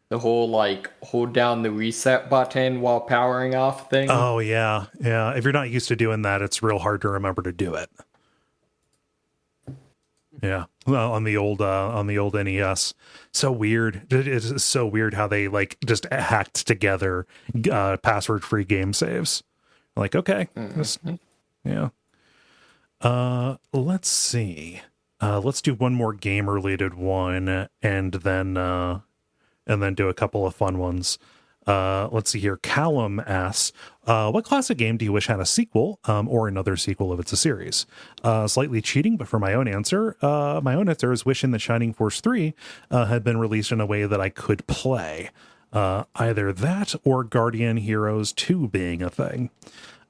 the whole like hold down the reset button while powering off thing. Oh yeah. Yeah. If you're not used to doing that, it's real hard to remember to do it. Yeah. Well, on the old NES. So weird. It is so weird how they like just hacked together password free game saves. Like, okay. Yeah. Let's see. Let's do one more game related one and then do a couple of fun ones. Let's see here. Callum asks, what classic game do you wish had a sequel, or another sequel if it's a series? Slightly cheating, but for my own answer is wishing that Shining Force 3 had been released in a way that I could play. Either that or Guardian Heroes 2 being a thing.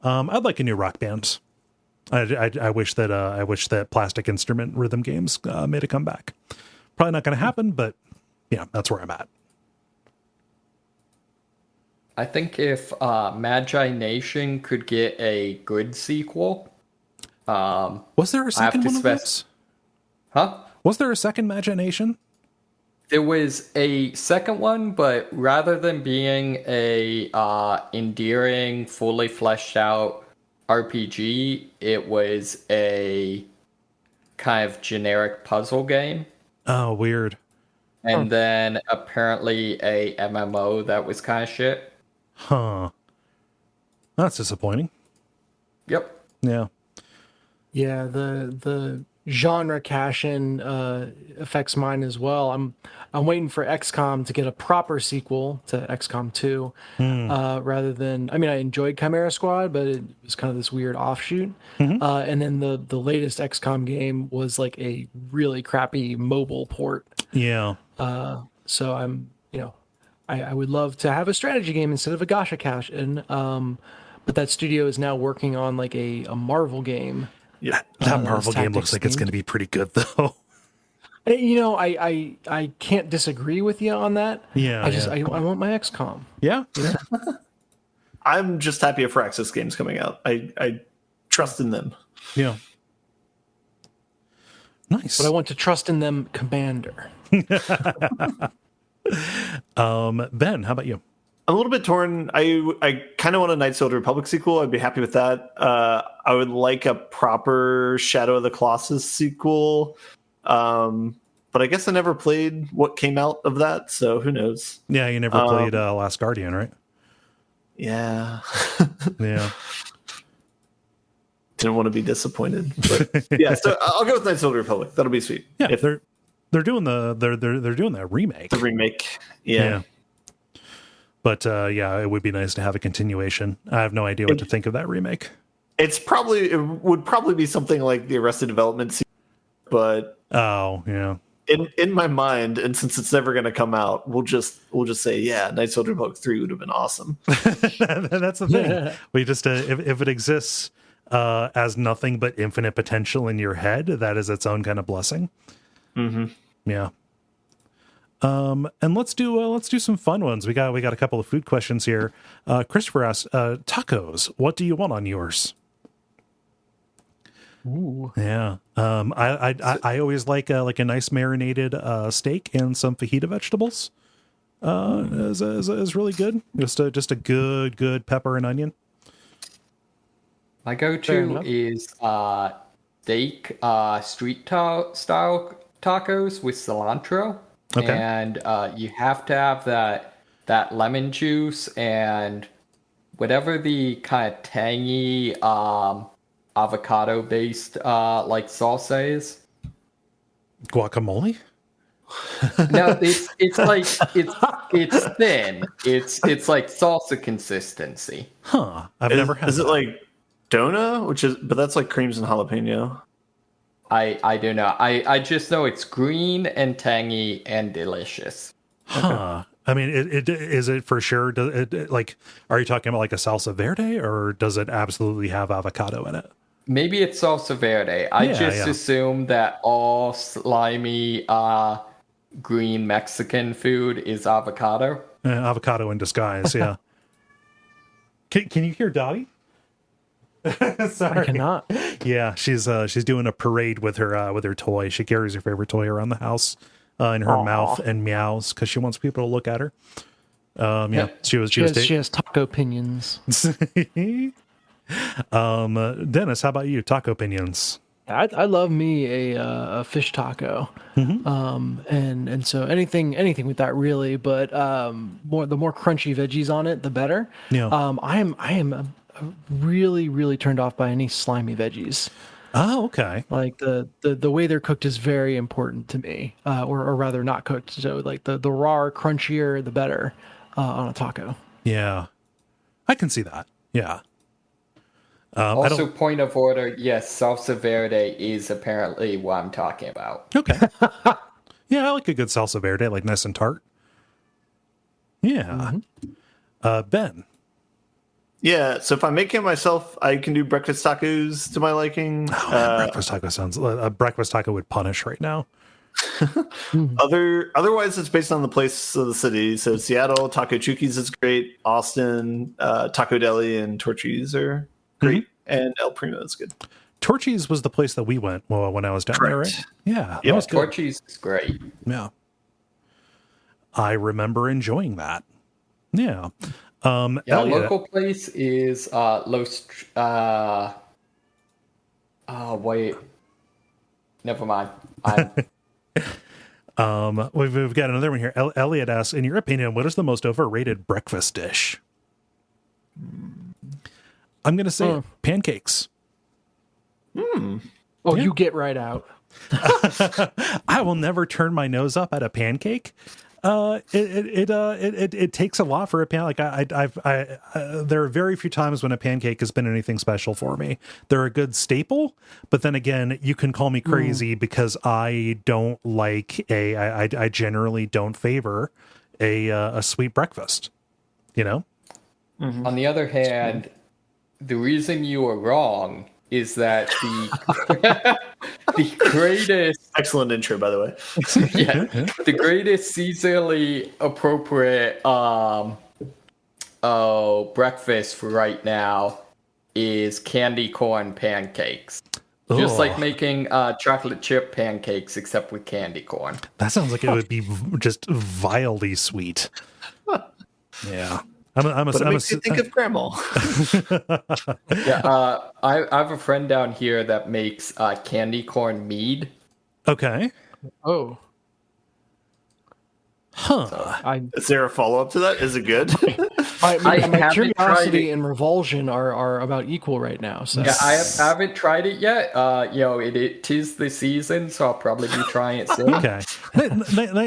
I'd like a new Rock Band. I wish that Plastic Instrument rhythm games made a comeback. Probably not going to happen, but yeah, that's where I'm at. I think if Magi Nation could get a good sequel, was there a second one of those? Huh? Was there a second Magi Nation? There was a second one, but rather than being a endearing, fully fleshed out RPG, it was a kind of generic puzzle game. Oh, weird. And then apparently a MMO that was kind of shit. Huh. That's disappointing. Yep. Yeah. Yeah, the genre cash-in affects mine as well. I'm waiting for XCOM to get a proper sequel to XCOM 2, rather than. I mean, I enjoyed Chimera Squad, but it was kind of this weird offshoot. And then the latest XCOM game was like a really crappy mobile port. Yeah. So I'm, I would love to have a strategy game instead of a gacha cash-in. But that studio is now working on like a Marvel game. Yeah, that Marvel game looks like it's going to be pretty good, though. I can't disagree with you on that. Yeah, I want my XCOM. Yeah. I'm just happy for Firaxis games coming out. I trust in them. Yeah. Nice. But I want to trust in them, Commander. Ben, how about you? I'm a little bit torn. I kind of want a Knights of the Republic sequel. I'd be happy with that. I would like a proper Shadow of the Colossus sequel. But I guess I never played what came out of that, so who knows? Yeah, you never played Last Guardian, right? Yeah. Yeah. Didn't want to be disappointed. But yeah, so I'll go with Knights of the Republic. That'll be sweet. Yeah, if they're doing they're doing that remake. The remake. Yeah. But yeah, it would be nice to have a continuation. I have no idea what to think of that remake. It would probably be something like the Arrested Development series, but oh yeah. In my mind, and since it's never going to come out, we'll just say, yeah, Knights of the Republic 3 would have been awesome. That's the thing. We just if it exists as nothing but infinite potential in your head, that is its own kind of blessing. Mm-hmm. Yeah. And let's do some fun ones. We got a couple of food questions here. Christopher asks, tacos. What do you want on yours? Ooh. Yeah. I always like a nice marinated steak and some fajita vegetables. Is really good. Just a good pepper and onion. My go-to is steak street style tacos with cilantro. Okay. And you have to have that lemon juice and whatever the kind of tangy avocado based like salsa is. Guacamole? No, it's like it's thin. It's like salsa consistency. Huh. I've never had. Is it like Dona, but that's like creams and jalapeno? I don't know. I just know it's green and tangy and delicious. Huh. I mean, is it for sure? Are you talking about like a salsa verde, or does it absolutely have avocado in it? Maybe it's salsa verde. I assume that all slimy green Mexican food is avocado. Avocado in disguise, yeah. Can you hear Dottie? Sorry. I cannot. Yeah, she's doing a parade with her toy. She carries her favorite toy around the house in her mouth and meows because she wants people to look at her. She has taco opinions. Dennis, how about you? Taco opinions? I love me a fish taco, and so anything with that really, but the more crunchy veggies on it, the better. Yeah. I am really turned off by any slimy veggies. Oh, okay. Like the way they're cooked is very important to me, or rather not cooked. So like the raw, crunchier, the better on a taco. Yeah, I can see that. Yeah. Also, point of order, yes, salsa verde is apparently what I'm talking about. Okay. Yeah, I like a good salsa verde, like nice and tart. Yeah. Mm-hmm. Ben. Yeah, so if I'm making it myself, I can do breakfast tacos to my liking. Breakfast taco sounds... A breakfast taco would punish right now. Otherwise, it's based on the place of the city. So Seattle, Taco Chuki's is great. Austin, Taco Deli and Torchy's are great. And El Primo is good. Torchy's was the place that we went when I was down there, right? Yeah. Yeah, Torchy's is great. Yeah. I remember enjoying that. Yeah. Yeah, Elliot, local place is wait. Never mind. we've got another one here. Elliot asks, in your opinion, what is the most overrated breakfast dish? I'm going to say pancakes. Oh, Yeah. you get right out. I will never turn my nose up at a pancake. It takes a lot for a pan. Like there are very few times when a pancake has been anything special for me. They're a good staple, but then again, you can call me crazy because I don't like I generally don't favor a sweet breakfast. You know. Mm-hmm. On the other hand, the reason you are wrong is that the greatest Excellent intro, by the way. the greatest seasonally appropriate breakfast for right now is candy corn pancakes. Just like making chocolate chip pancakes, except with candy corn. That sounds like it would be just vilely sweet. Yeah. But it makes you think of grandma. Yeah, I have a friend down here that makes candy corn mead. Okay. Oh. Huh. Is there a follow-up to that? Is it good? My haven't curiosity tried it. and revulsion are about equal right now. So Yeah, I haven't tried it yet. It is the season, so I'll probably be trying it soon. Okay.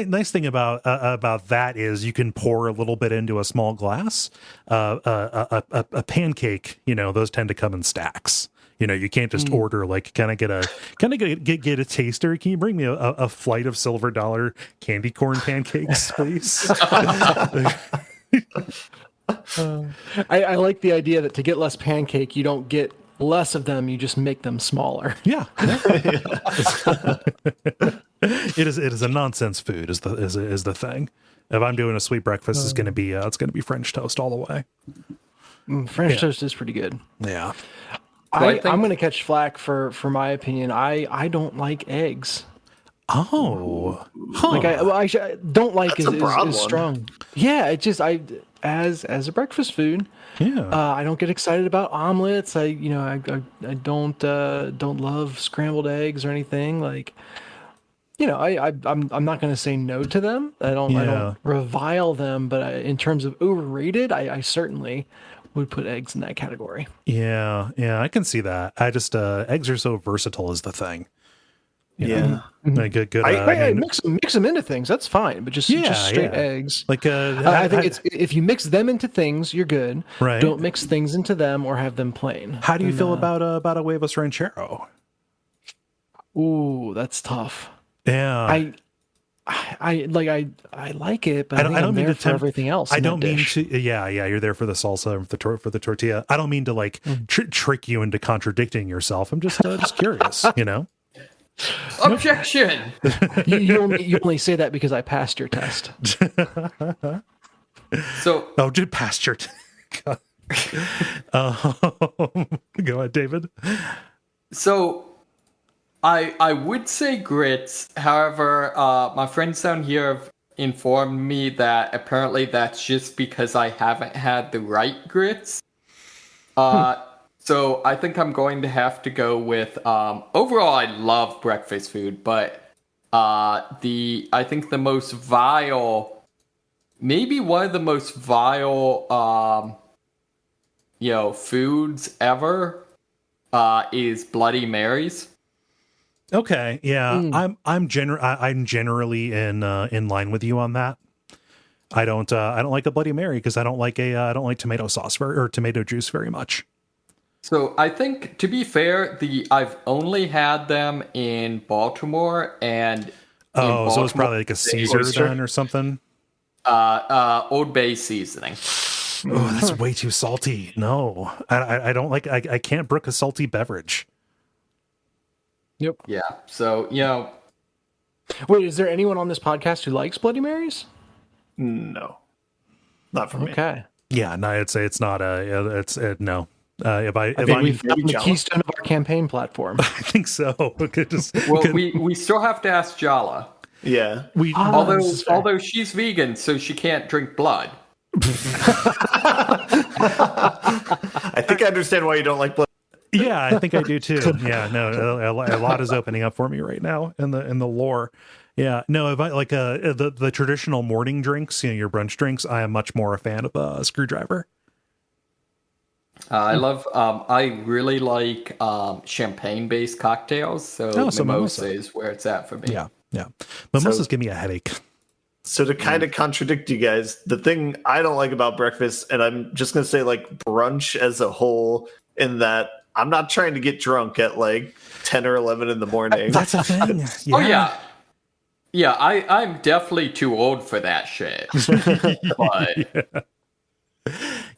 Nice thing about that is you can pour a little bit into a small glass. A pancake, those tend to come in stacks. You can't just order like, can I get a taster? Can you bring me a flight of silver dollar candy corn pancakes, please? I like the idea that to get less pancake, you don't get less of them, you just make them smaller. Yeah. It is a nonsense food is the thing. If I'm doing a sweet breakfast, it's going to be French toast all the way. French toast is pretty good. Yeah. I'm going to catch flack for my opinion. I don't like eggs. Oh, huh. Like I don't like That's a broad is one. strong. Yeah, it just as a breakfast food. Yeah. I don't get excited about omelets. I don't love scrambled eggs or anything. Like, I'm not going to say no to them. I don't revile them, but in terms of overrated, I certainly would put eggs in that category. Yeah, I can see that. I just eggs are so versatile is the thing. You know? Like good. Mix them into things. That's fine, but just straight eggs. Like I think it's if you mix them into things, you're good. Right. Don't mix things into them or have them plain. How do you feel about a huevos ranchero? Ooh, that's tough. Yeah. I like it, but I think I'm mean there to for everything else. I don't mean to. Yeah. You're there for the salsa and for the tortilla. I don't mean to like trick you into contradicting yourself. I'm just curious. Objection! You only say that because I passed your test. So, did pass your go ahead, David. So, I would say grits. However, my friends down here have informed me that apparently that's just because I haven't had the right grits. So I think I'm going to have to go with, overall I love breakfast food, but I think the most vile, maybe one of the most vile, foods ever is Bloody Marys. Okay, yeah, I'm generally in line with you on that. I don't like a Bloody Mary because I don't like tomato sauce or tomato juice very much. So I think, to be fair, I've only had them in Baltimore and so it's probably like a Caesar then or something. Old Bay seasoning. Oh, that's way too salty. No, I don't like. I can't brook a salty beverage. Yep. Yeah. So Wait, is there anyone on this podcast who likes Bloody Marys? No, not for me. Okay. Yeah, no, I'd say it's not no. If I think we've found the keystone of our campaign platform. I think so. we still have to ask Jala. Yeah. Although she's vegan, so she can't drink blood. I think I understand why you don't like blood. Yeah, I think I do too. Yeah, no, a lot is opening up for me right now in the lore. Yeah, no, if I like the traditional morning drinks, your brunch drinks, I am much more a fan of a screwdriver. I really like champagne-based cocktails. So mimosa is where it's at for me. Yeah. Mimosas give me a headache. So to kind of contradict you guys, the thing I don't like about breakfast, and I'm just going to say like brunch as a whole, in that I'm not trying to get drunk at like 10 or 11 in the morning. That's a thing. Yeah. Oh, yeah. Yeah, I'm definitely too old for that shit. But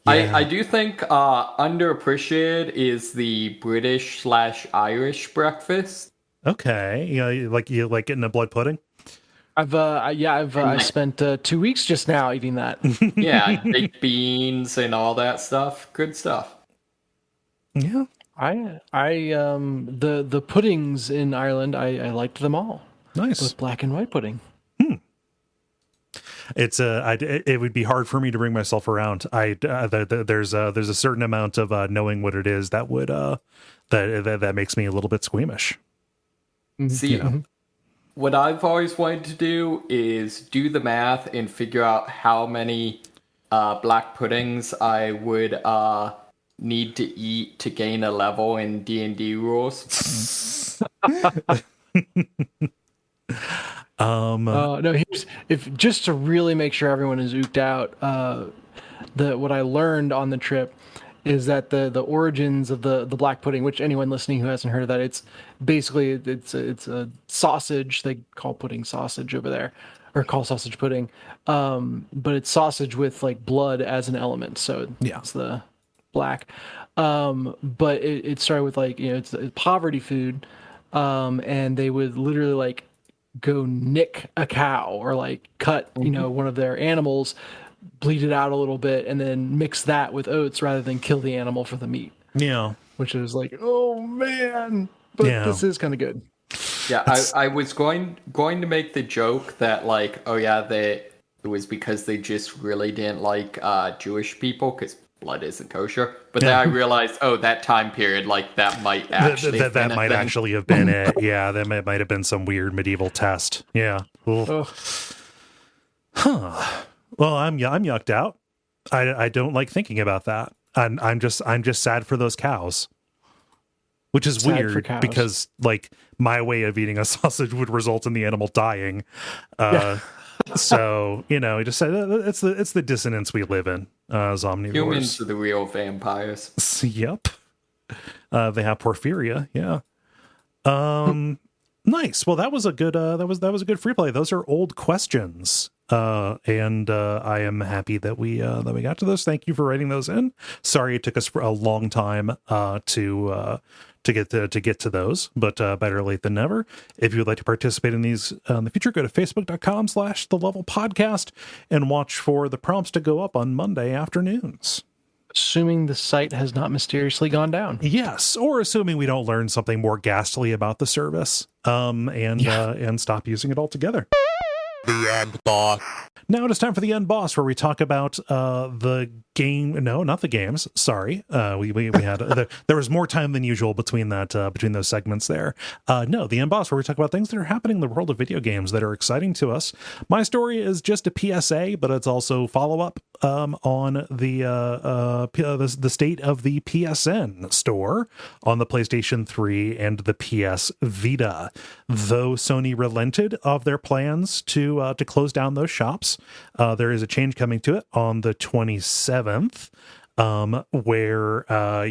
I do think underappreciated is the British/Irish breakfast. Okay. You like getting a blood pudding? I've spent 2 weeks just now eating that. Yeah, baked beans and all that stuff. Good stuff. Yeah. The puddings in Ireland, I liked them all. Nice. Both black and white pudding. It's it would be hard for me to bring myself around. There's a certain amount of knowing what it is that would that makes me a little bit squeamish. See, what I've always wanted to do is do the math and figure out how many black puddings I would need to eat to gain a level in D&D rules. No, if just to really make sure everyone is ooked out, what I learned on the trip is that the origins of the black pudding, which anyone listening who hasn't heard of that, it's basically it's a sausage. They call pudding sausage over there, or call sausage pudding, but it's sausage with like blood as an element. So it's the black. But it started with like it's poverty food, and they would literally like go nick a cow or like cut one of their animals, bleed it out a little bit, and then mix that with oats rather than kill the animal for the meat. Yeah, which is like, oh man, but this is kind of good. Yeah, I was going to make the joke that like, oh yeah, it was because they just really didn't like Jewish people because blood isn't kosher. But then I realized, that time period, like that might actually that might actually have been it. Yeah, that might have been some weird medieval test. Yeah. Huh. Well, I'm yucked out. I don't like thinking about that. I'm just sad for those cows. Which is weird because like my way of eating a sausage would result in the animal dying. So, just it's the dissonance we live in as omnivores. Humans are the real vampires. Yep. They have porphyria. Yeah. Nice. Well, that was a good that was a good free play. Those are old questions. And I am happy that we got to those. Thank you for writing those in. Sorry it took us a long time to get to those, but better late than never. If you would like to participate in these in the future, go to facebook.com/thelevelpodcast and watch for the prompts to go up on Monday afternoons. Assuming the site has not mysteriously gone down. Yes, or assuming we don't learn something more ghastly about the service, and stop using it altogether. The end boss. Now it is time for the end boss, where we talk about the game. No, not the games. Sorry, we had there was more time than usual between those segments there. No, the end boss, where we talk about things that are happening in the world of video games that are exciting to us. My story is just a PSA, but it's also follow up on the state of the PSN store on the PlayStation 3 and the PS Vita. Though Sony relented of their plans to close down those shops, there is a change coming to it on the 27th, where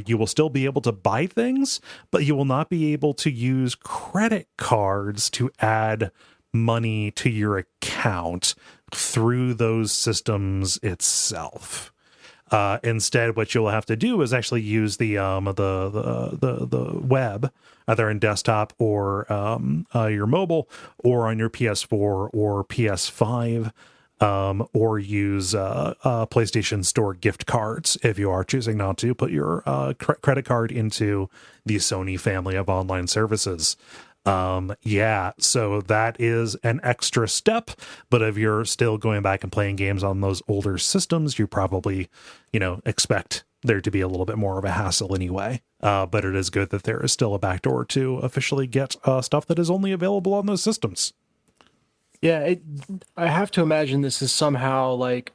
you will still be able to buy things, but you will not be able to use credit cards to add money to your account through those systems itself. Instead, what you'll have to do is actually use the web, either in desktop or your mobile, or on your PS4 or PS5, or use PlayStation Store gift cards if you are choosing not to put your credit card into the Sony family of online services. Yeah, so that is an extra step, but if you're still going back and playing games on those older systems, you probably, expect there to be a little bit more of a hassle anyway. But it is good that there is still a backdoor to officially get stuff that is only available on those systems. Yeah, I have to imagine this is somehow like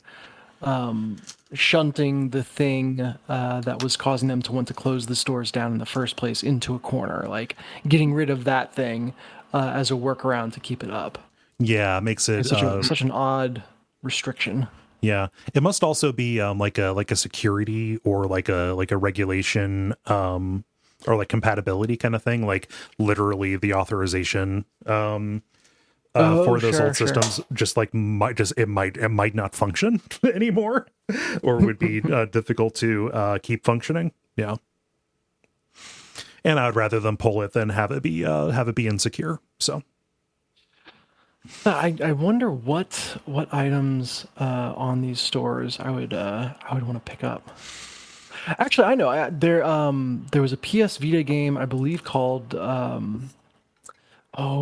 shunting the thing that was causing them to want to close the stores down in the first place into a corner, like getting rid of that thing as a workaround to keep it up. Yeah, it makes it such an odd restriction. Yeah, it must also be like a security or like a regulation or like compatibility kind of thing, like literally the authorization for those old systems just like it might not function anymore or would be difficult to keep functioning. Yeah, and I'd rather them pull it than have it be insecure. So I wonder what items on these stores I would want to pick up. Actually, I know there was a PS Vita game I believe called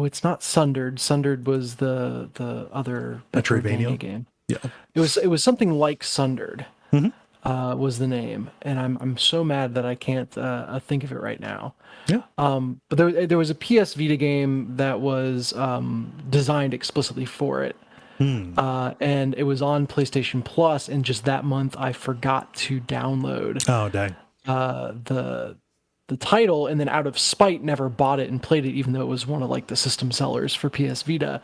it's not Sundered. Sundered was the other Metroidvania game. Yeah, it was something like Sundered. Was the name, and I'm so mad that I can't think of it right now. Yeah. But there was a PS Vita game that was designed explicitly for it, and it was on PlayStation Plus. And just that month, I forgot to download. Oh dang. The title, and then out of spite, never bought it and played it, even though it was one of like the system sellers for PS Vita.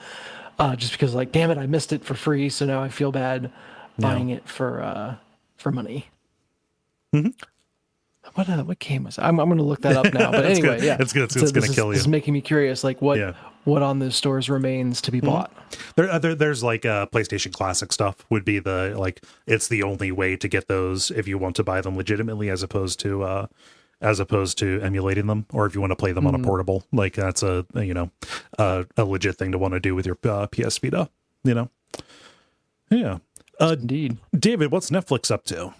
Just because, like, damn it, I missed it for free, so now I feel bad buying it for money. What game was it? I'm going to look that up now. But anyway, yeah, it's good. It's going to kill you. It's making me curious, like what on those stores remains to be bought. There's like PlayStation Classic stuff would be it's the only way to get those if you want to buy them legitimately, as opposed to emulating them, or if you want to play them on a portable. Like that's a legit thing to want to do with your PS Vita. Yeah. Indeed. David, what's Netflix up to?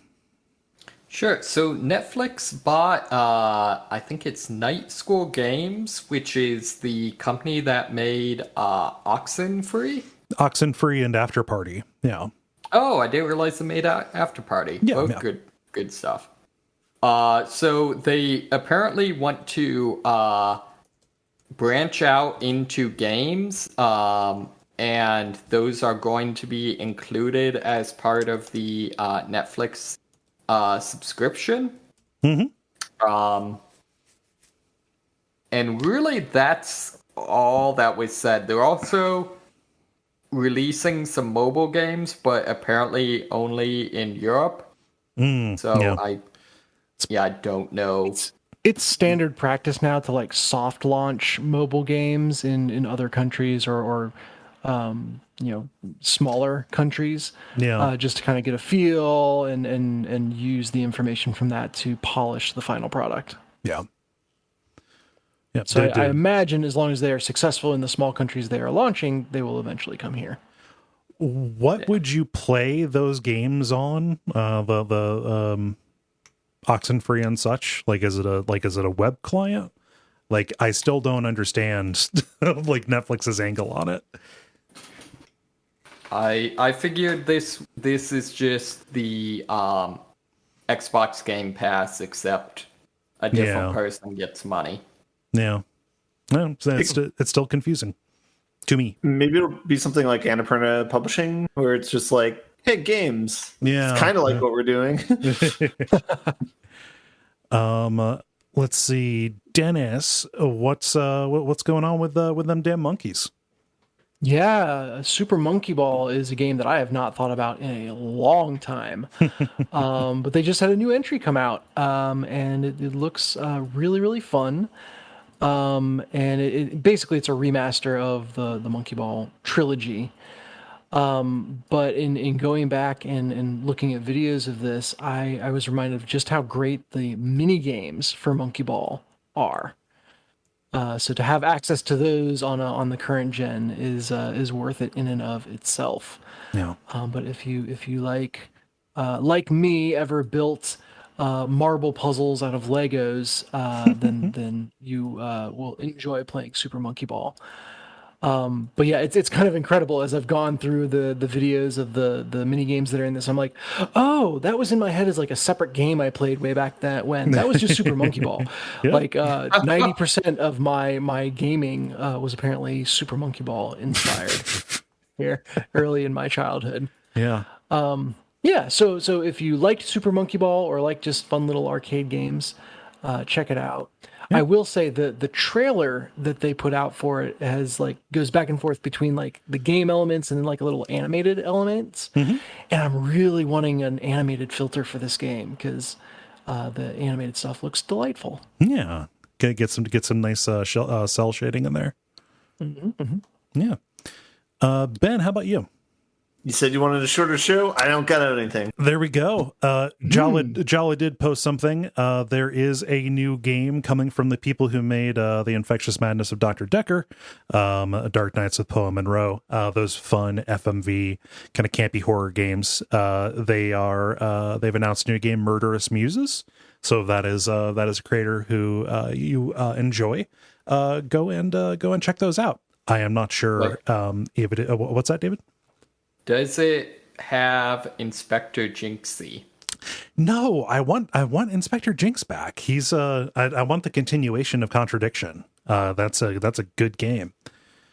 Sure. So Netflix bought, I think it's Night School Games, which is the company that made Oxenfree. Oxenfree and After Party. Yeah. Oh, I didn't realize they made After Party. Yeah, both good stuff. So they apparently want to branch out into games, and those are going to be included as part of the Netflix subscription. And really, that's all that was said. They're also releasing some mobile games, but apparently only in Europe. I don't know. It's standard practice now to like soft launch mobile games in other countries or smaller countries. Yeah. Just to kind of get a feel and use the information from that to polish the final product. Yeah. Yeah. So I imagine as long as they are successful in the small countries they are launching, they will eventually come here. What would you play those games on? The Oxenfree and such? Like, is it a web client? Like, I still don't understand like Netflix's angle on it. I figured this is just the Xbox Game Pass, except a different person gets money. Yeah. No, it's still confusing to me. Maybe it'll be something like Annapurna Publishing, where it's just like, hey, games. Yeah. It's kind of like what we're doing. Let's see, Dennis, what's going on with them damn monkeys? Yeah, Super Monkey Ball is a game that I have not thought about in a long time. But they just had a new entry come out, and it looks really, really fun. And it basically it's a remaster of the Monkey Ball trilogy. But in going back and looking at videos of this, I was reminded of just how great the mini games for Monkey Ball are. So to have access to those on the current gen is worth it in and of itself. Yeah. But if you like me, ever built marble puzzles out of Legos, then you will enjoy playing Super Monkey Ball. But yeah, it's kind of incredible as I've gone through the videos of the mini games that are in this. I'm like, oh, that was in my head as like a separate game I played way back when. That was just Super Monkey Ball. Yeah. Like 90% of my gaming was apparently Super Monkey Ball inspired here early in my childhood. Yeah. Yeah, so if you liked Super Monkey Ball or like just fun little arcade games, check it out. I will say the trailer that they put out for it goes back and forth between like the game elements and then like a little animated elements. And I'm really wanting an animated filter for this game because the animated stuff looks delightful. Yeah. Get some nice cell shading in there. Yeah. Ben, how about you? You said you wanted a shorter show. I don't got anything. There we go. Jala did post something. There is a new game coming from the people who made The Infectious Madness of Dr. Dekker, Dark Nights with Poe Monroe, those fun FMV kind of campy horror games. They've announced a new game, Murderous Muses. So that is a creator who you enjoy. Go and check those out. I am not sure if it. What's that, David? Does it have Inspector Jinxie? No, I want Inspector Jinx back. He's I want the continuation of Contradiction. That's a good game.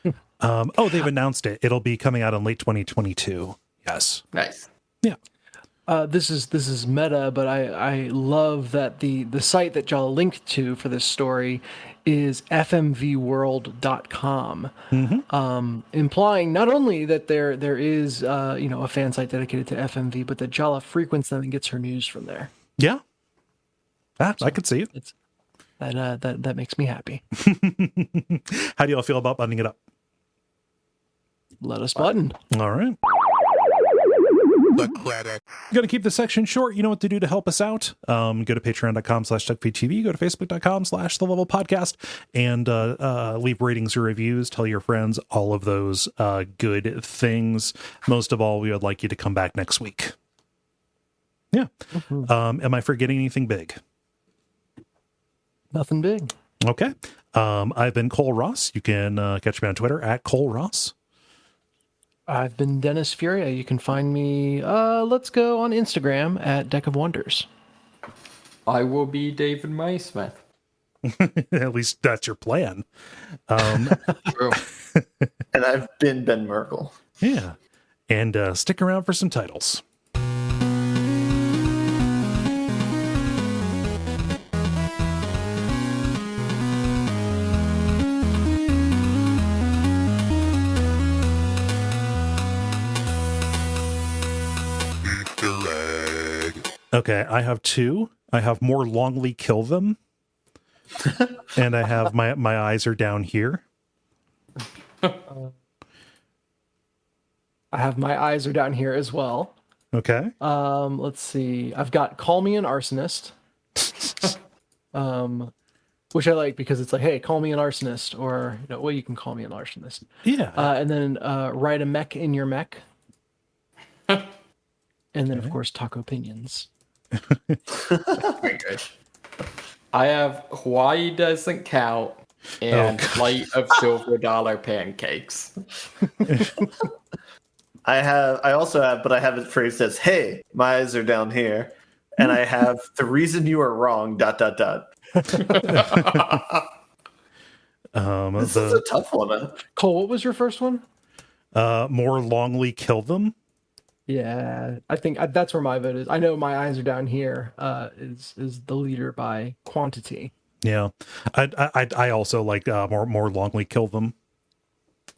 They've announced it. It'll be coming out in late 2022. Yes. Nice. Yeah. This is meta, but I love that the site that y'all linked to for this story is fmvworld.com, implying not only that there is a fan site dedicated to FMV, but that Jala frequents them and gets her news from there. Yeah. I could see it. That makes me happy. How do y'all feel about buttoning it up? Let us button. All right. The credit. You're going to keep this section short. You know what to do to help us out. Go to patreon.com/Duckfeed.tv. Go to facebook.com/TheLevelPodcast and leave ratings or reviews. Tell your friends all of those good things. Most of all, we would like you to come back next week. Yeah. Am I forgetting anything big? Nothing big. Okay. I've been Kole Ross. You can catch me on Twitter at Kole Ross. I've been Dennis Furia. You can find me, let's go on Instagram at Deck of Wonders. I will be David Maysmith. At least that's your plan. True. And I've been Ben Merkel. Yeah. And stick around for some titles. Okay, I have two. I have More Longly Kill Them. And I have my eyes are down here. I have my eyes are down here as well. Okay. Let's see. I've got Call Me an Arsonist. Which I like because it's like, hey, call me an arsonist, or you can call me an arsonist. Yeah. And then write a mech in your mech. And then of course Taco Pinions. Very good. I have Hawaii Doesn't Count and Flight of Silver Dollar Pancakes. I also have, but I have it phrased as, hey, my eyes are down here. And I have the reason you are wrong, ... This is a tough one. Cole, what was your first one? More Longly Kill Them. Yeah, I think that's where my vote is. I know My Eyes Are Down Here is the leader by quantity. Yeah, I also like more Longly Kill Them.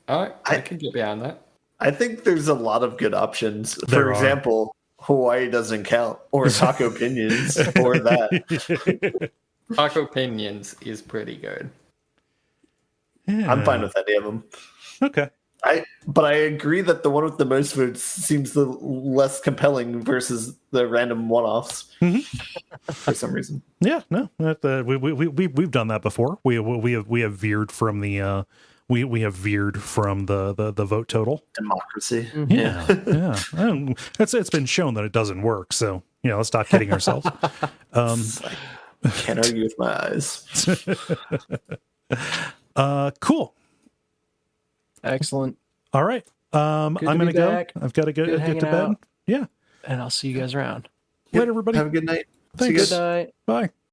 All right, I can get behind that. I think there's a lot of good options. For example, Hawaii Doesn't Count, or Taco Pinions, or that. Taco Pinions is pretty good. Yeah. I'm fine with any of them. Okay. But I agree that the one with the most votes seems the less compelling versus the random one-offs for some reason. Yeah, no, we've done that before. We have veered from the we have veered from the vote total. Democracy. Yeah. It's been shown that it doesn't work. So let's stop kidding ourselves. Can't argue with my eyes. Cool. Excellent. All right. I'm going to go. Back. I've got to go get to bed. Out. Yeah. And I'll see you guys around. Later, everybody. Have a good night. Thanks. Good night. Bye.